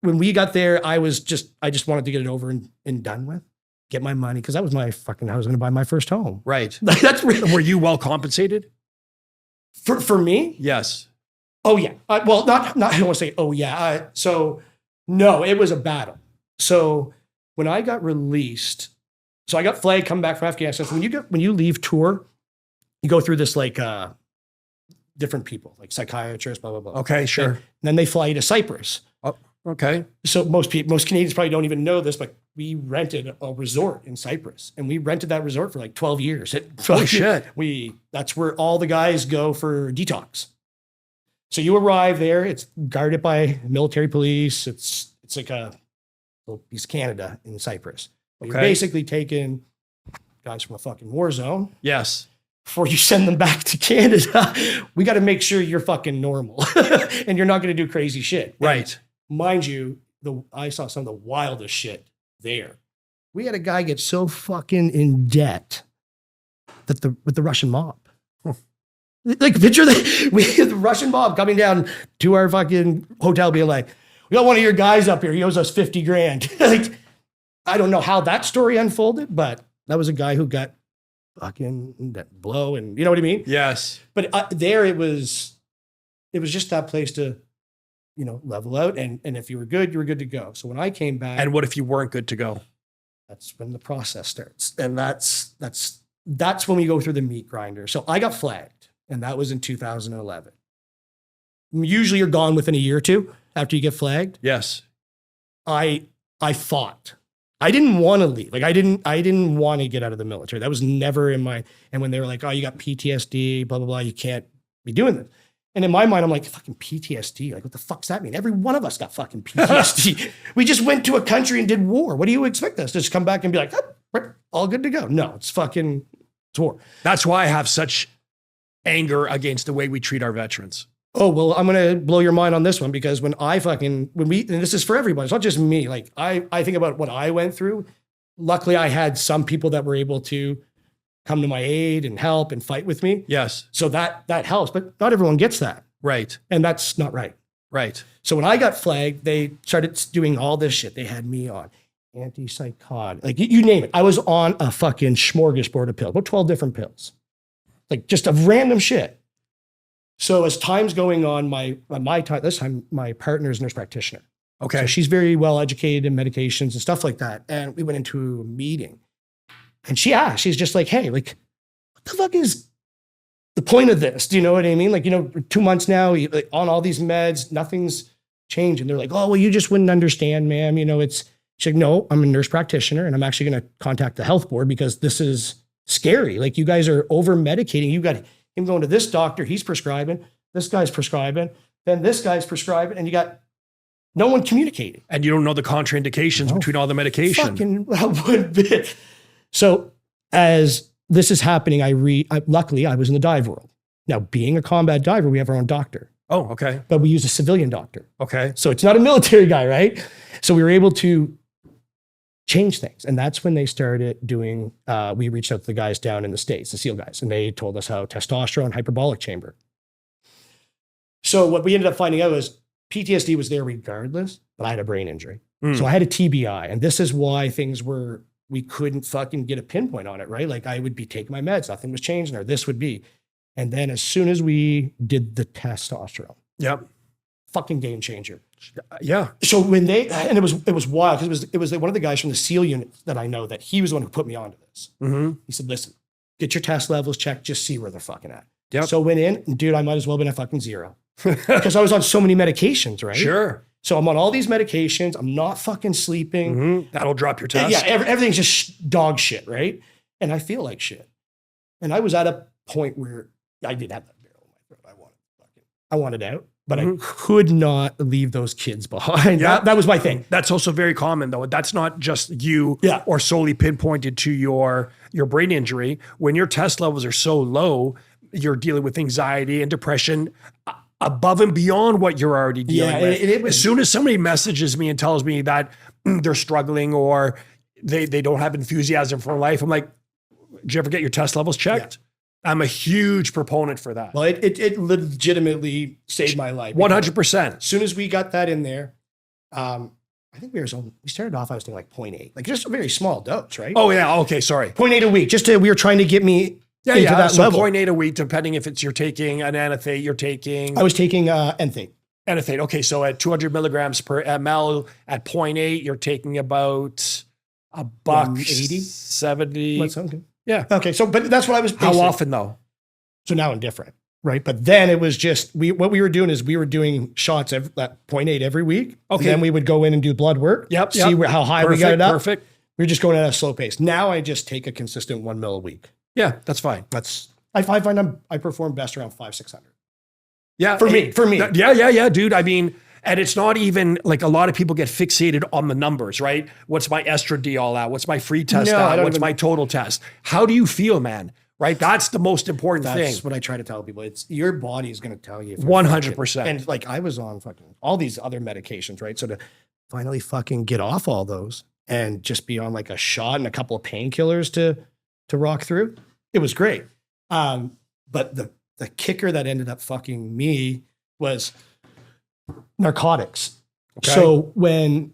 when we got there, I just wanted to get it over and done with, get my money. Cause that was I was going to buy my first home. Right. That's really, Were you well compensated? for me? Yes. Oh yeah. Well, not, I don't want to say, oh yeah. So no, it was a battle. So when I got released, so I got flagged coming back from Afghanistan. So when you leave tour, you go through this like, different people, like psychiatrists, blah, blah, blah. Okay, sure. And then they fly you to Cyprus. Oh, okay. So most Canadians probably don't even know this, but we rented a resort in Cyprus, and we rented that resort for like 12 years. Holy shit. That's where all the guys go for detox. So you arrive there, it's guarded by military police. It's like a little piece of Canada in Cyprus. But You're basically taking guys from a fucking war zone. Yes. Before you send them back to Canada, we got to make sure you're fucking normal and you're not going to do crazy shit. Right. And mind you, I saw some of the wildest shit there. We had a guy get so fucking in debt with the Russian mob. Like, picture that we had the Russian mob coming down to our fucking hotel being like, we got one of your guys up here. He owes us 50 grand. Like, I don't know how that story unfolded, but that was a guy who got fucking that blow, and you know what I mean? Yes. But there it was it was just that place to, level out. And if you were good to go. So when I came back, And what if you weren't good to go? that's when the process starts. And that's when we go through the meat grinder. So I got flagged, and that was in 2011. Usually you're gone within a year or two after you get flagged. Yes. I fought. I didn't want to leave. Like I didn't want to get out of the military. That was never in my, and when they were like, oh, you got PTSD, blah, blah, blah, you can't be doing this. And in my mind, I'm like, fucking PTSD. Like, what the fuck's that mean? Every one of us got fucking PTSD. We just went to a country and did war. What do you expect us to just come back and be like, oh, we're all good to go? No, it's war. That's why I have such anger against the way we treat our veterans. Oh, well, I'm going to blow your mind on this one, because and this is for everybody, it's not just me. Like I think about what I went through. Luckily, I had some people that were able to come to my aid and help and fight with me. Yes. So that helps, but not everyone gets that. Right. And that's not right. Right. So when I got flagged, they started doing all this shit. They had me on antipsychotic, like you name it. I was on a fucking smorgasbord of pills, about 12 different pills, like just of random shit. So as time's going on, this time my partner is a nurse practitioner. Okay. So she's very well educated in medications and stuff like that. And we went into a meeting, and she's just like, hey, like, what the fuck is the point of this? Do you know what I mean? Like, 2 months now, like, on all these meds, nothing's changed. And they're like, oh, well, you just wouldn't understand, ma'am. She's like, no, I'm a nurse practitioner, and I'm actually going to contact the health board because this is scary. Like, you guys are over medicating. You got him going to this doctor, he's prescribing, this guy's prescribing, then this guy's prescribing, and you got no one communicating. And you don't know the contraindications between all the medication. Fucking one bit. So as this is happening, luckily I was in the dive world. Now, being a combat diver, we have our own doctor. Oh, okay. But we use a civilian doctor. Okay. So it's not a military guy, right? So we were able to change things. And that's when they started doing, we reached out to the guys down in the States, the SEAL guys, and they told us how testosterone, hyperbolic chamber. So what we ended up finding out was PTSD was there regardless, but I had a brain injury. So I had a TBI. And this is why we couldn't fucking get a pinpoint on it, right? Like I would be taking my meds, nothing was changing, or this would be. And then as soon as we did the testosterone, yep, fucking game changer. Yeah. So when and it was wild, because it was one of the guys from the SEAL unit that I know, that he was the one who put me onto this. Mm-hmm. He said, listen, get your test levels checked, just see where they're fucking at. Yep. So went in, and dude, I might as well have been at fucking zero. Because I was on so many medications, right? Sure. So I'm on all these medications. I'm not fucking sleeping. Mm-hmm. That'll drop your test. Yeah, everything's just dog shit, right? And I feel like shit. And I was at a point where I did have that barrel in my throat. I wanted out, but I could not leave those kids behind. Yeah. That was my thing. That's also very common, though. That's not just you or solely pinpointed to your brain injury. When your test levels are so low, you're dealing with anxiety and depression above and beyond what you're already dealing with. As soon as somebody messages me and tells me that they're struggling or they don't have enthusiasm for life, I'm like, did you ever get your test levels checked? Yeah. I'm a huge proponent for that. Well, it legitimately saved my life. 100%. As soon as we got that in there, I think we started off, I was thinking like 0.8, like just a very small dose, right? Oh yeah. Okay. Sorry. 0.8 a week. We were trying to get me into that so level. 0.8 a week, depending if you're taking an anathate, I was taking enthate. Anathate. Okay. So at 200 milligrams per ml at 0.8, you're taking about $1.80. That sounds good. Yeah. Okay. So, but that's what I was basing. How often though? So now I'm different, right? But then it was just, what we were doing is we were doing shots at 0.8 every week. Okay. And then we would go in and do blood work. Yep. See how high we got it up. Perfect. We were just going at a slow pace. Now I just take a consistent 1 ml a week. Yeah, that's fine. I find I perform best around 500-600. Yeah. For me. Yeah, dude. I mean, and it's not even like a lot of people get fixated on the numbers, right? What's my estradiol at? What's my free test at? What's my total test? How do you feel, man? Right? That's the most important thing. That's what I try to tell people. It's your body is going to tell you. 100%. And like I was on fucking all these other medications, right? So to finally fucking get off all those and just be on like a shot and a couple of painkillers to rock through, it was great. But the kicker that ended up fucking me was narcotics. Okay. So when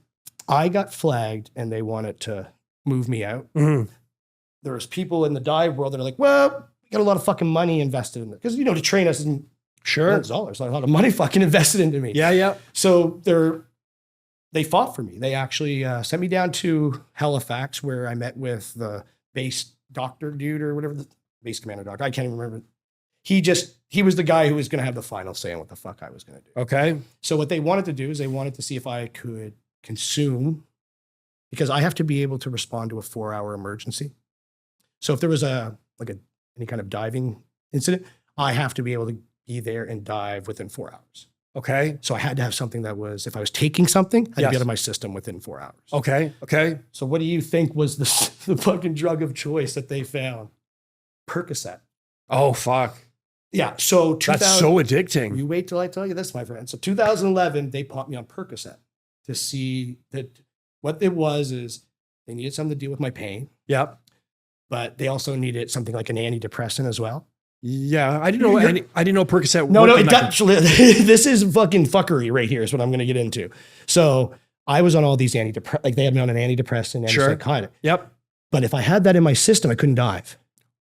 I got flagged and they wanted to move me out, there was people in the dive world that are like, well, we got a lot of fucking money invested in it. Because, to train us in Sure. Millions of dollars, a lot of money fucking invested into me. Yeah. So they fought for me. They actually sent me down to Halifax, where I met with the base doctor dude or whatever, the base commander doctor. I can't even remember. He was the guy who was going to have the final say on what the fuck I was going to do. Okay. So what they wanted to do is they wanted to see if I could consume, because I have to be able to respond to a 4-hour emergency. So if there was any kind of diving incident, I have to be able to be there and dive within 4 hours. Okay. So I had to have something that was, if I was taking something, I had to be Yes. out of my system within 4 hours. Okay. So what do you think was the fucking drug of choice that they found? Percocet. Oh, fuck. Yeah. So That's so addicting. You wait till I tell you this, my friend. So 2011, they popped me on Percocet to see that what it was is they needed something to deal with my pain, Yep. but they also needed something like an antidepressant as well. Yeah. I didn't know Percocet. No, worked it on that. actually, this is fucking fuckery right here is what I'm going to get into. So I was on all these like they had me on an antidepressant, Sure. antipsychotic. Yep. But if I had that in my system, I couldn't dive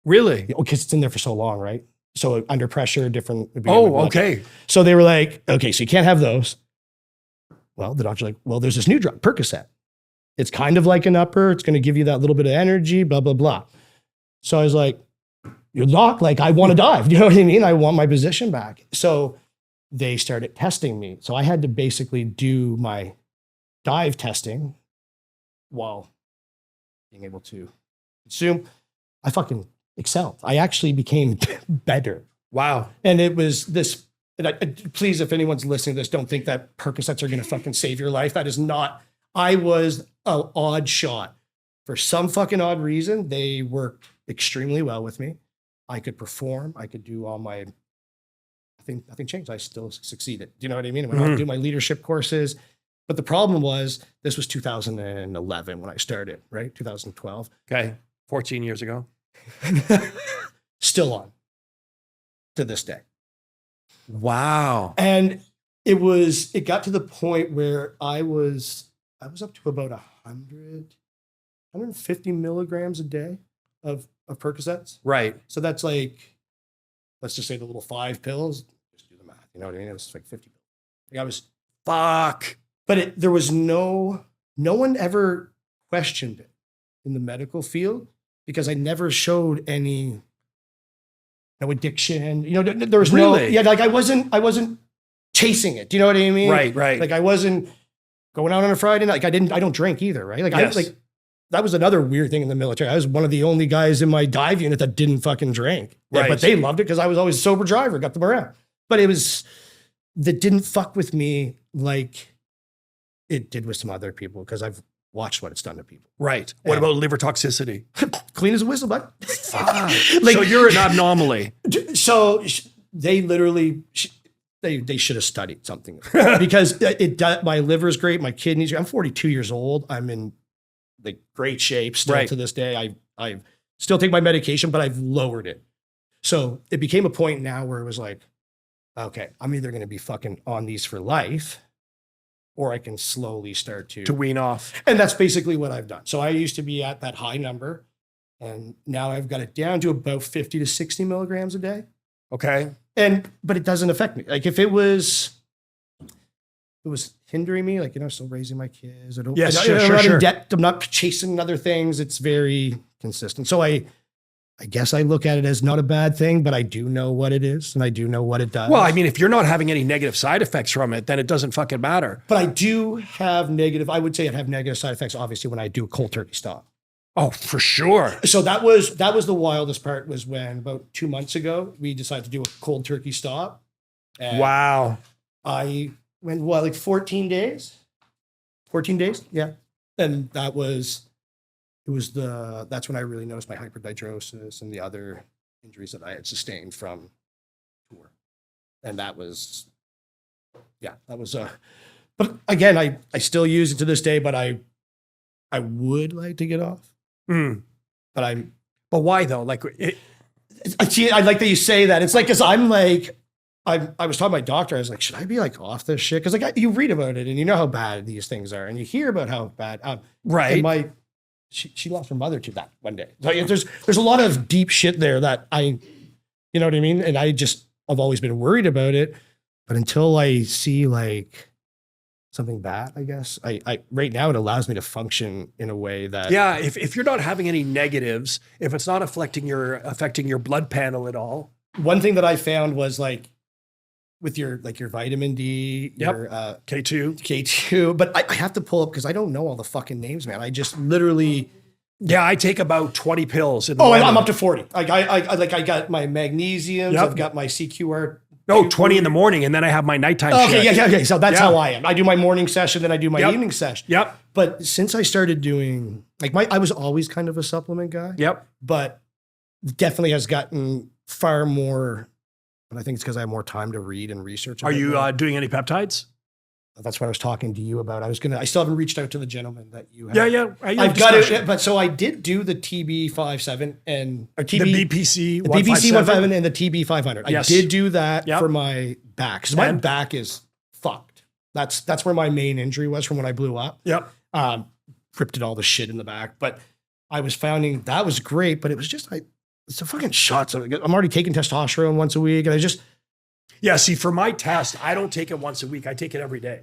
Really? because it's in there for so long, right? So under pressure, different. Oh, okay. So they were like, okay, so you can't have those. Well, the doctor's like, well, there's this new drug, Percocet. It's kind of like an upper. It's going to give you that little bit of energy, blah, blah, blah. So I was like, your doc, like, I want to dive. You know what I mean? I want my position back. So they started testing me. So I had to basically do my dive testing while being able to consume. I fucking excelled. I actually became better. Wow. And it was this, please, if anyone's listening to this, don't think that Percocets are going to fucking save your life. That is not, I was an odd shot. For some fucking odd reason, they worked extremely well with me. I could perform. I could do all my, nothing changed. I still succeeded. Do you know what I mean? I went on to do my leadership courses. But the problem was, this was 2011 when I started, right? 2012. Okay. 14 years ago. Still on to this day. Wow. And it got to the point where I was up to about 150 milligrams a day of Percocets. Right. So that's like, let's just say the little 5 pills. Just do the math. You know what I mean? It was like 50 pills. Like I was, Fuck. but there was no one ever questioned it in the medical field because I never showed no addiction. You know, there was Really? like I wasn't chasing it. Do you know what I mean? Right. Like I wasn't going out on a Friday night. Like I don't drink either, right? Like Yes. that was another weird thing in the military. I was one of the only guys in my dive unit that didn't fucking drink. Yeah, Right. but they loved it because I was always a sober driver, got them around. But that didn't fuck with me like it did with some other people because I've watched what it's done to people. Right. What Yeah. about liver toxicity? Clean as a whistle, bud. So you're an abnormally. So they literally, they should have studied something because my liver's great. My kidneys, I'm 42 years old. I'm in like great shape still Right. to this day. I still take my medication, but I've lowered it. So it became a point now where it was like, okay, I'm either going to be fucking on these for life or I can slowly start to To wean off. And that's basically what I've done. So I used to be at that high number and now I've got it down to about 50 to 60 milligrams a day. Okay. But it doesn't affect me. Like if it was hindering me, like, still raising my kids. Yes, I'm sure, not sure. in debt. I'm not chasing other things. It's very consistent. So I guess I look at it as not a bad thing, but I do know what it is and I do know what it does. Well, I mean, if you're not having any negative side effects from it, then it doesn't fucking matter. But I do have I would say I'd have negative side effects, obviously, when I do a cold turkey stop. Oh, for sure. So that was the wildest part was when about 2 months ago, we decided to do a cold turkey stop. And Wow. I went, like 14 days? 14 days? Yeah. And that's when I really noticed my hyperhidrosis and the other injuries that I had sustained from tour. And that was, but again, I still use it to this day, but I would like to get off. Mm. But why though? Like I like that you say that. It's like, cause I'm like, I was talking to my doctor. I was like, should I be like off this shit? Cause like you read about it and you know how bad these things are and you hear about how bad, right. and she lost her mother to that one day. So there's a lot of deep shit there that you know what I mean? And I just, I've always been worried about it. But until I see like something bad, I guess I right now it allows me to function in a way that Yeah, if you're not having any negatives, if it's not affecting your blood panel at all. one thing that I found was like with your vitamin D, Yep. your K2. K2, but I have to pull up because I don't know all the fucking names, man. I just literally Yeah, I take about 20 pills. In the I'm morning. up to 40. Like I got my magnesiums, Yep. I've got my CQR. No, 20 in the morning, and then I have my nighttime Okay, shit. yeah. Okay, so that's Yeah. how I am. I do my morning session, then I do my Yep. evening session. Yep. But since I started doing I was always kind of a supplement guy. Yep. But definitely has gotten far more. And I think it's because I have more time to read and research. a Are bit you more. doing any peptides? That's what I was talking to you about. I still haven't reached out to the gentleman that you have. Yeah. I've got it, but so I did do the TB57 or The TB, BPC the BBC 157. 157 and the TB 500. Yes. I did do that Yep. for my back because my And? back is fucked. That's where my main injury was from when I blew up. Yep. Ripped all the shit in the back, but I was finding that was great, but it was just it's a fucking shots. I'm already taking testosterone once a week, and I just Yeah, see, for my test, I don't take it once a week. I take it every day.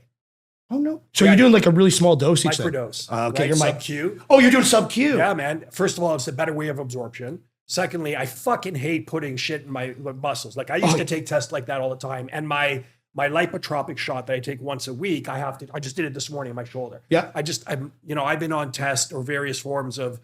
oh no. So Yeah. you're doing like a really small dosage. then? Microdose. Okay, right? you're Sub-Q. Oh, you're doing sub Q. Yeah, man. First of all, it's a better way of absorption. Secondly, I fucking hate putting shit in my muscles. Like I used to take tests like that all the time. And my lipotropic shot that I take once a week, I just did it this morning in my shoulder. Yeah. I've been on test or various forms of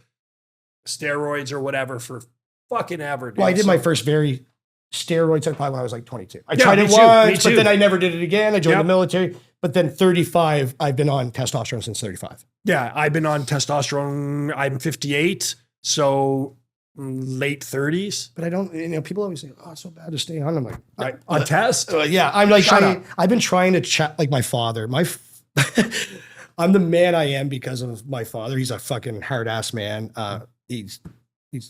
steroids or whatever for fucking ever. Dude. Well, I did So- my first very steroids probably when I was like 22. I Yeah, tried me it too, once, me but too. then I never did it again. I joined Yep. the military. But then 35, I've been on testosterone since 35. Yeah, I've been on testosterone. I'm 58, so late 30s. But I don't, people always say, oh, it's so bad to stay on. I'm like, On test? yeah, I'm like, Shut up. I've been trying to chat like my father. I'm the man I am because of my father. He's a fucking hard ass man. He's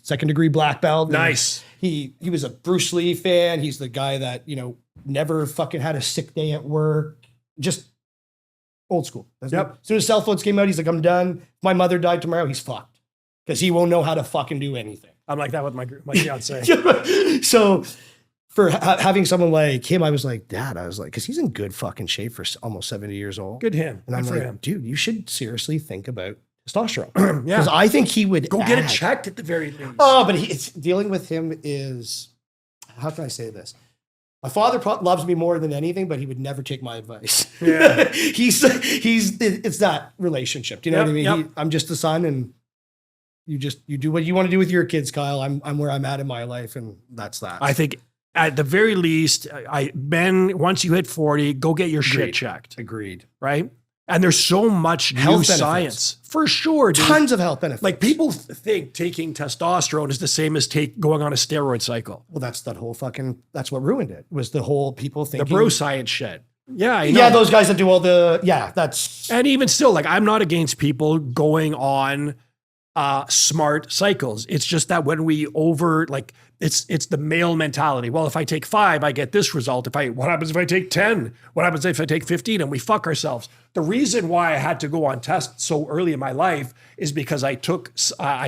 second degree black belt. and Nice. He was a Bruce Lee fan. He's the guy that, never fucking had a sick day at work. Just old school. Yep. As soon as cell phones came out, he's like, I'm done. If my mother died tomorrow, he's fucked. Because he won't know how to fucking do anything. I'm like that with my fiance. So for having someone like him, I was like, Dad, because he's in good fucking shape for almost 70 years old. Good him. And I'm Good for like, him. dude, you should seriously think about testosterone. Yeah. Because I think he would Go get it add- checked at the very least. Oh, but it's dealing with him is, how can I say this? My father loves me more than anything, but he would never take my advice. Yeah. It's that relationship. Do you know Yep, what I mean? yep. I'm just the son, and you do what you want to do with your kids, Kyle. I'm where I'm at in my life, and that's that. I think at the very least, men, once you hit 40, go get your shit Agreed. checked, Agreed. right? And there's so much Health new benefits. science. For sure, dude. Tons of health benefits. Like people think taking testosterone is the same as going on a steroid cycle. well, that's what ruined it. Was the whole people The thinking bro science shit. Yeah, I know. Yeah, those guys that do all that's And even still, like I'm not against people going on smart cycles. It's just that when we it's the male mentality. Well, if I take 5, I get this result. What happens if I take 10? What happens if I take 15? And we fuck ourselves. The reason why I had to go on test so early in my life is because I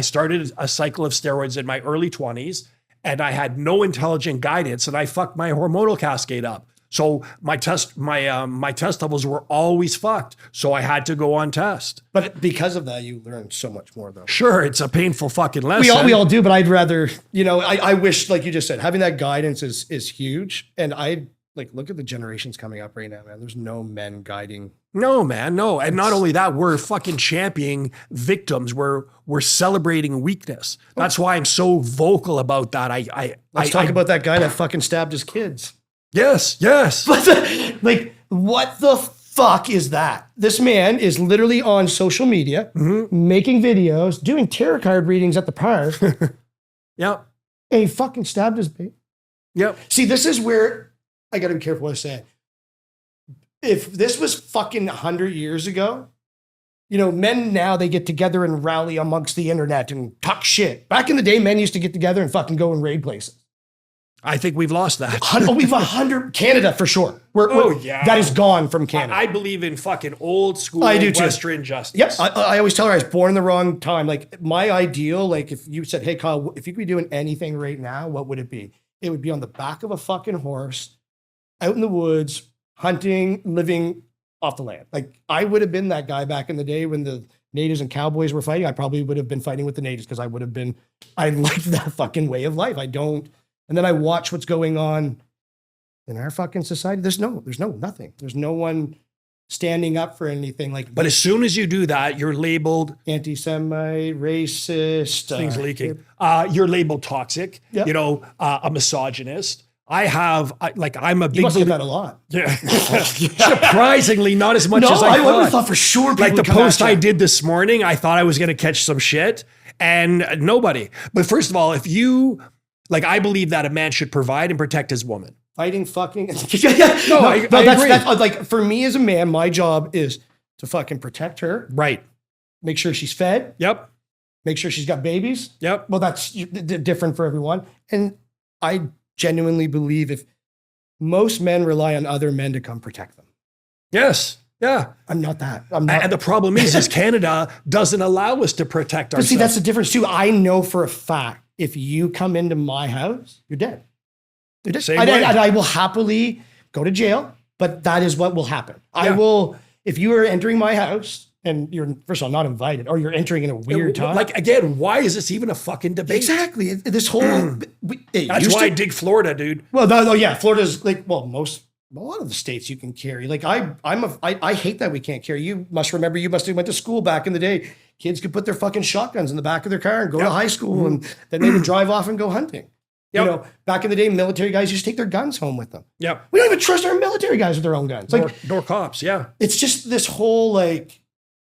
started a cycle of steroids in my early 20s, and I had no intelligent guidance, and I fucked my hormonal cascade up. So my test levels were always fucked. So I had to go on test. But because of that, you learn so much more, though. Sure, it's a painful fucking lesson. We all do, but I'd rather, I wish, like you just said, having that guidance is huge. And I look at the generations coming up right now, man. There's no men guiding. No, man, no. And not only that, we're fucking championing victims. We're celebrating weakness. That's why I'm so vocal about that. Let's talk about that guy that fucking stabbed his kids. Yes. Like, what the fuck is that? This man is literally on social media, making videos, doing tarot card readings at the park, Yep. and he fucking stabbed his baby. Yep. See, this is where I got to be careful what I say. If this was fucking 100 years ago, men now, they get together and rally amongst the internet and talk shit. Back in the day, men used to get together and fucking go and raid places. I think we've lost that. We've 100 Canada for sure. Yeah. That is gone from Canada. I believe in fucking old school I do too. Western justice. Yep. I always tell her I was born in the wrong time. Like my ideal, like if you said, hey, Kyle, if you could be doing anything right now, what would it be? it would be on the back of a fucking horse, out in the woods, hunting, living off the land. Like I would have been that guy back in the day when the natives and cowboys were fighting. I probably would have been fighting with the natives because I liked that fucking way of life. And then I watch what's going on in our fucking society. There's nothing. There's no one standing up for anything like. But as soon as you do that, you're labeled anti-Semite, racist, things leaking. You're labeled toxic. Yep. A misogynist. I'm a big. You must get that a lot. Yeah. Surprisingly, not as much as I I thought. would have thought for sure. Like the post I did this morning, I thought I was going to catch some shit, and nobody. But first of all, I believe that a man should provide and protect his woman. Fighting, fucking. I agree. That's like for me as a man, my job is to fucking protect her. Right. Make sure she's fed. Yep. Make sure she's got babies. Yep. Well, that's different for everyone. And I genuinely believe if most men rely on other men to come protect them. Yes. Yeah. I'm not that. I'm not. And the problem is Canada doesn't allow us to protect ourselves. But see, that's the difference too. I know for a fact, if you come into my house, you're dead. You're dead. Same and way. I will happily go to jail, but that is what will happen. Yeah. I will, if you are entering my house and you're, first of all, not invited, or you're entering in a weird time. Like, again, why is this even a fucking debate? Exactly. This whole, That's why I dig Florida, dude. Well, no, yeah. Florida's like, well, a lot of the states you can carry. Like I hate that we can't carry. You must remember, you must have went to school back in the day. Kids could put their fucking shotguns in the back of their car and go to high school, and then they would drive off and go hunting. Yep. Back in the day, military guys used to take their guns home with them. Yep. We don't even trust our military guys with their own guns. Like, Nor cops, yeah. it's just this whole, like,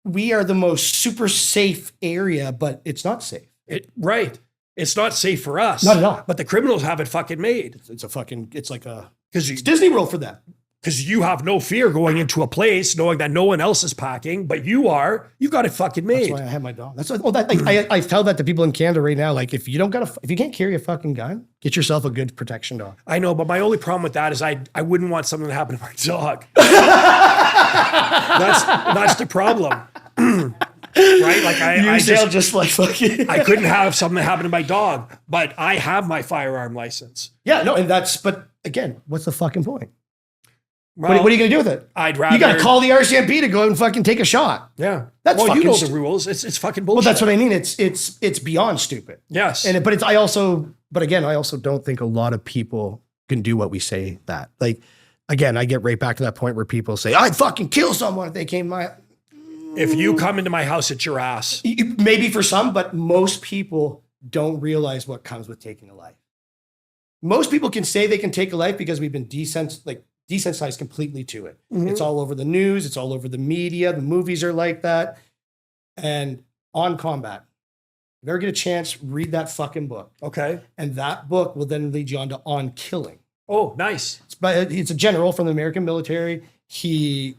we are the most super safe area, but it's not safe. Right. It's not safe for us. Not at all. But the criminals have it fucking made. It's like It's Disney World for them. Because you have no fear going into a place knowing that no one else is packing, but you've got it fucking made. That's why I have my dog. That's I tell that to people in Canada right now. Like, if you can't carry a fucking gun, get yourself a good protection dog. I know, but my only problem with that is I wouldn't want something to happen to my dog. that's the problem. Right? Like I couldn't have something happen to my dog, but I have my firearm license. Yeah, no, but again, what's the fucking point? Well, what are you going to do with it? I'd rather. You got to call the RCMP to go and fucking take a shot. Yeah. That's well, fucking you know the rules. It's fucking bullshit. Well, that's what I mean. It's beyond stupid. Yes. I also don't think a lot of people can do what we say that. Like, again, I get right back to that point where people say, I'd fucking kill someone if they came my. If you come into my house, it's your ass. Maybe for some, but most people don't realize what comes with taking a life. Most people can say they can take a life because we've been desensitized completely to it. Mm-hmm. It's all over the news. It's all over the media. The movies are like that. And On Combat, if you ever get a chance, read that fucking book. Okay. And that book will then lead you on to On Killing. Oh, nice. It's a general from the American military. He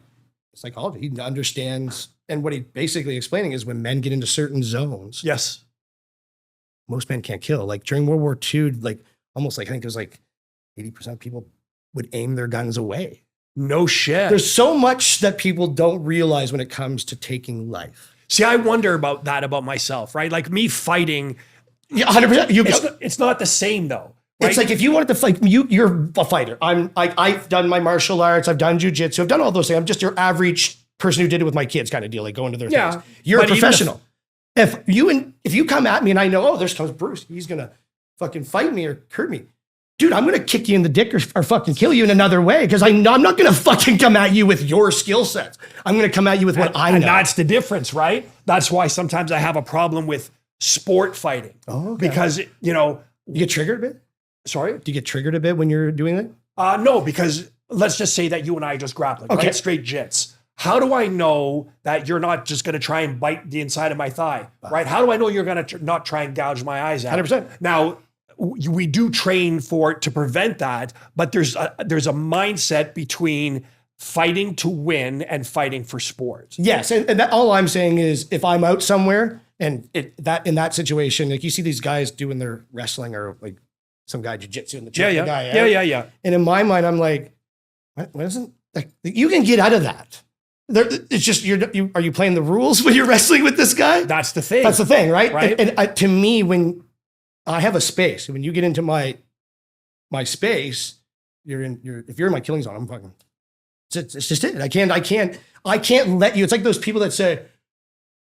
understands. And what he basically explaining is when men get into certain zones. Yes. Most men can't kill. Like during World War II, like almost like, I think it was like 80% of people would aim their guns away. No shit. There's so much that people don't realize when it comes to taking life. See, I wonder about that about myself, right? Like me fighting. Yeah, 100%. It's not the same though. Right? It's like if you wanted to fight, you're a fighter. I've done my martial arts. I've done jujitsu. I've done all those things. I'm just your average person who did it with my kids kind of deal, like going to their things. You're a professional. If you come at me and I know, there comes Bruce, he's going to fucking fight me or hurt me. Dude, I'm going to kick you in the dick or fucking kill you in another way because I'm not going to fucking come at you with your skill sets. I'm going to come at you with what I know. And that's the difference, right? That's why sometimes I have a problem with sport fighting. Oh, okay. Because, you get triggered a bit? Sorry? Do you get triggered a bit when you're doing it? No, because let's just say that you and I are just grappling, right? Straight jits. How do I know that you're not just going to try and bite the inside of my thigh, right? How do I know you're going to not try and gouge my eyes out? 100%. Now, we do train to prevent that, but there's a mindset between fighting to win and fighting for sport. Yes, and that, all I'm saying is if I'm out somewhere and in that situation, like you see these guys doing their wrestling or like some guy jiu-jitsu in the gym. Yeah. And in my mind, I'm like, what isn't like you can get out of that. It's just are you playing the rules when you're wrestling with this guy? That's the thing. That's the thing, right? Right. And to me, when I have a space, when you get into my my space, if you're in my killing zone, I'm fucking, it's just it. I can't let you. It's like those people that say,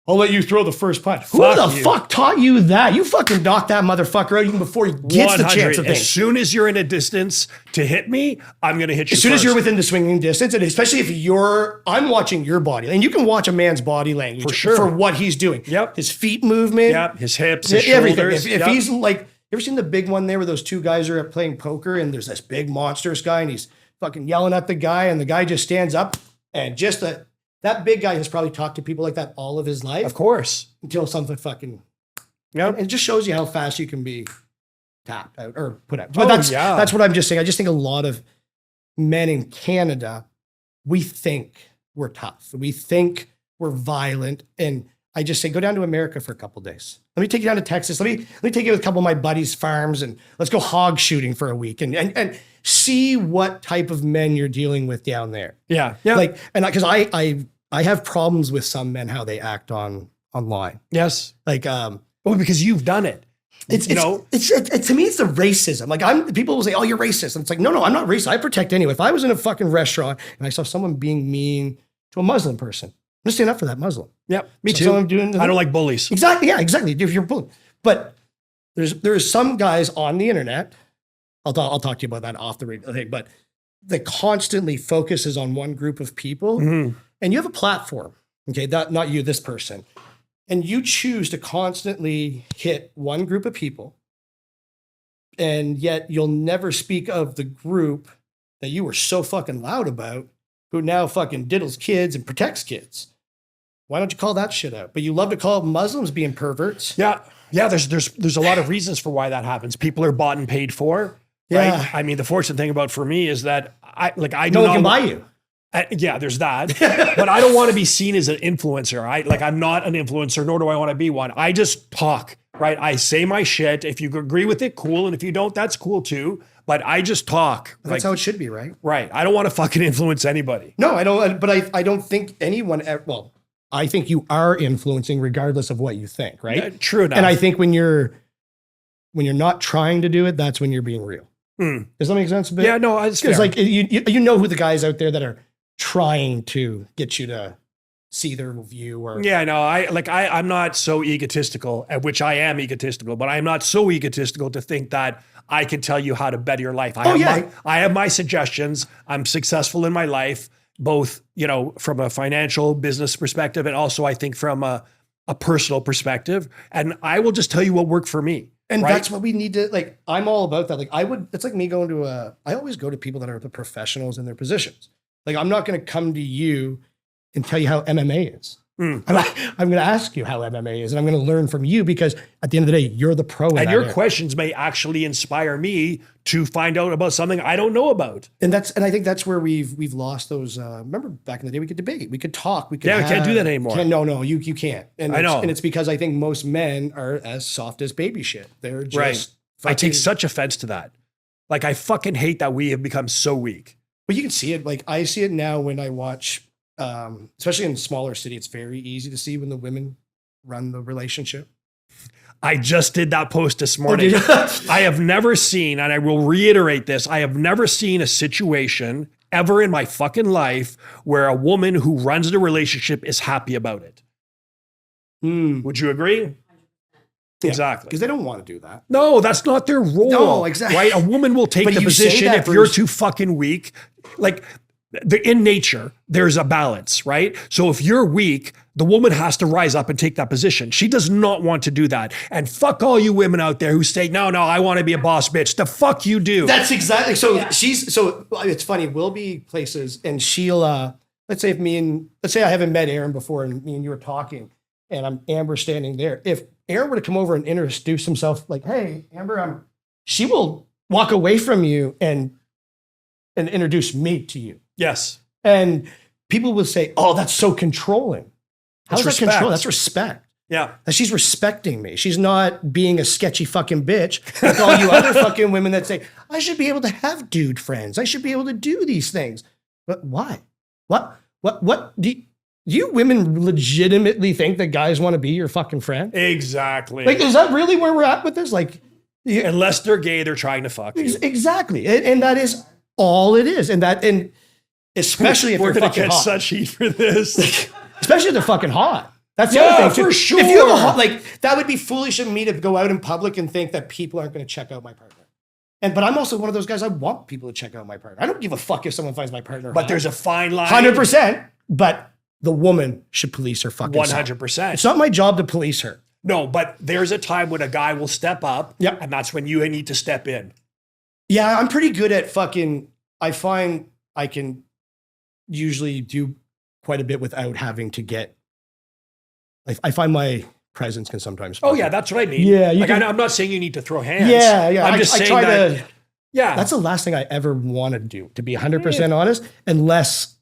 I'll let you throw the first punch. Who the fuck taught you that? You fucking knock that motherfucker out even before he gets the chance of things. As soon as you're in a distance to hit me, I'm going to hit you As soon as you're within the swinging distance, and especially if I'm watching your body, and you can watch a man's body language for sure, for what he's doing. Yep. His feet movement. Yep. His hips, his everything. shoulders. If he's like, you ever seen the big one there where those two guys are playing poker and there's this big monstrous guy and he's fucking yelling at the guy and the guy just stands up and just that big guy has probably talked to people like that all of his life. Of course. Until something fucking, and it just shows you how fast you can be tapped out or put out. But that's what I'm just saying. I just think a lot of men in Canada, we think we're tough. We think we're violent. And I just say, go down to America for a couple of days. Let me take you down to Texas. Let me take you to a couple of my buddies' farms and let's go hog shooting for a week and see what type of men you're dealing with down there. Yeah. Like, and because I have problems with some men, how they act online. Yes. Like, because you've done it. It's to me, it's the racism. Like people will say, oh, you're racist. And it's like, no, I'm not racist. I protect anyone. If I was in a fucking restaurant and I saw someone being mean to a Muslim person, I'm gonna stand up for that Muslim. Yep, me too. I don't like bullies. Exactly. Yeah, exactly. If you're bullied, but there's some guys on the internet. I'll talk to you about that off the radio thing, but that constantly focuses on one group of people, and you have a platform. Okay, not you, this person, and you choose to constantly hit one group of people, and yet you'll never speak of the group that you were so fucking loud about, who now fucking diddles kids and protects kids. Why don't you call that shit out? But you love to call Muslims being perverts. Yeah. There's a lot of reasons for why that happens. People are bought and paid for. Yeah. Right? I mean, the fortunate thing about for me is that I no one can buy you. Yeah, there's that. But I don't want to be seen as an influencer. I'm not an influencer, nor do I want to be one. I just talk, right? I say my shit. If you agree with it, cool. And if you don't, that's cool too. But I just talk. That's how it should be, right? Right. I don't want to fucking influence anybody. No, I don't. But I don't think anyone. Well, I think you are influencing regardless of what you think, right? True enough. And I think when you're not trying to do it, that's when you're being real. Does that make sense? A bit? Yeah, no, it's because like you know who the guys out there that are trying to get you to see their view or I'm not so egotistical, at which I am egotistical, but I'm not so egotistical to think that I can tell you how to better your life. I have my suggestions. I'm successful in my life, both, from a financial business perspective and also I think from a personal perspective. And I will just tell you what worked for me. And that's what we need to, like, I'm all about that. Like it's like me going to I always go to people that are the professionals in their positions. Like, I'm not going to come to you and tell you how MMA is. I'm going to ask you how MMA is, and I'm going to learn from you because at the end of the day, you're the pro. And your questions may actually inspire me to find out about something I don't know about. And I think that's where we've lost those. Remember back in the day, we could debate, we could talk, we can't do that anymore. No, you can't. And I know, and it's because I think most men are as soft as baby shit. They're just. Right. I take such offense to that. Like, I fucking hate that we have become so weak. But you can see it. Like, I see it now when I watch. Especially in smaller city, it's very easy to see when the women run the relationship. I just did that post this morning. I have never seen, and I will reiterate this, I have never seen a situation ever in my fucking life where a woman who runs the relationship is happy about it. Would you agree? Yeah, exactly. Because they don't want to do that. No, that's not their role. No, exactly. Right? A woman will take the position if you're too fucking weak. Like, in nature, there's a balance, right? So if you're weak, the woman has to rise up and take that position. She does not want to do that. And fuck all you women out there who say, no, I want to be a boss bitch. The fuck you do. That's exactly. So so it's funny. We'll be places and she'll, let's say I haven't met Aaron before and me and you were talking and I'm Amber standing there. If Aaron were to come over and introduce himself like, hey, Amber, she will walk away from you and introduce me to you. Yes. And people will say, oh, that's so controlling. How's that control? That's respect. Yeah. That she's respecting me. She's not being a sketchy fucking bitch like all you other fucking women that say, I should be able to have dude friends. I should be able to do these things. But why? What do you women legitimately think that guys want to be your fucking friend? Exactly. Like, is that really where we're at with this? Like, Unless they're gay, they're trying to fuck you. Exactly. And that is all it is. And especially if We're you're gonna fucking get hot. such heat for this. Especially if they're fucking hot. That's the Yeah, other thing. for If you have a sure. hot, that would be foolish of me to go out in public and think that people aren't going to check out my partner. But I'm also one of those guys, I want people to check out my partner. I don't give a fuck if someone finds my partner But hot. there's a fine line. 100%. But the woman should police her fucking self. 100%. It's not my job to police her. No, but there's a time when a guy will step up, Yep. and that's when you need to step in. Yeah, I'm pretty good at I find I can usually do quite a bit without having to get, I find my presence can sometimes. Oh yeah, that's what I mean. Yeah, I'm not saying you need to throw hands. Yeah. I'm just I saying try that. to, Yeah, that's the last thing I ever want to do, to be 100% honest, unless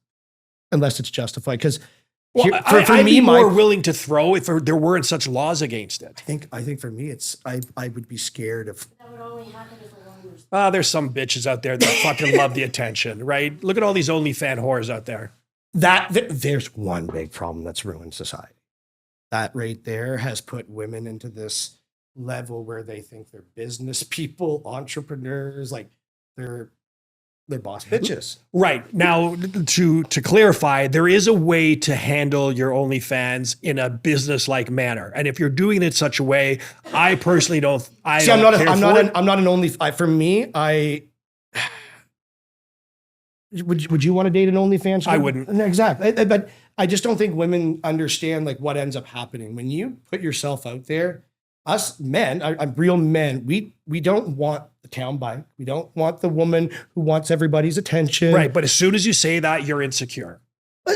it's justified. Because I'd be more willing to throw if there weren't such laws against it. I think for me, I would be scared of. That would only happen if a woman was. There's some bitches out there that fucking love the attention, right? Look at all these OnlyFans whores out there. There's one big problem that's ruined society. That right there has put women into this level where they think they're business people, entrepreneurs, like they're boss bitches. Right. Now, to clarify, there is a way to handle your OnlyFans in a business-like manner. And if you're doing it in such a way, I personally don't. I'm not an only. For me, would you want to date an OnlyFans? I wouldn't. Exactly. But I just don't think women understand like what ends up happening when you put yourself out there. Us men, I'm real men. We don't want the town bike. We don't want the woman who wants everybody's attention. Right. But as soon as you say that, you're insecure.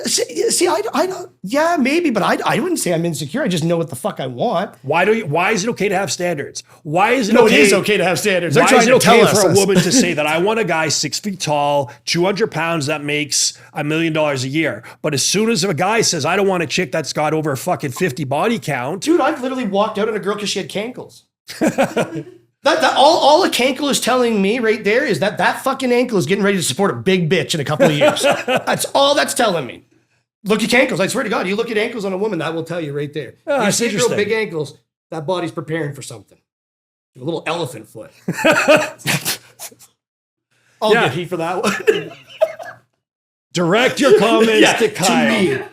See, I don't. Yeah, maybe, but I wouldn't say I'm insecure. I just know what the fuck I want. Why is it okay to have standards? Why is it No, okay? it is okay to have standards. They're Why trying is it to tell okay us for a this. woman to say that I want a guy 6 feet tall, 200 pounds that makes $1 million a year? But as soon as a guy says, I don't want a chick that's got over a fucking 50 body count. Dude, I've literally walked out on a girl because she had cankles. All a cankle is telling me right there is that fucking ankle is getting ready to support a big bitch in a couple of years. That's all that's telling me. Look at ankles. I swear to God, you look at ankles on a woman, that will tell you right there. Oh, you that's see a girl interesting. big ankles, that body's preparing for something. A little elephant foot. I'll Yeah. get heat for that one. Direct your comments Yeah, to Kyle. to me.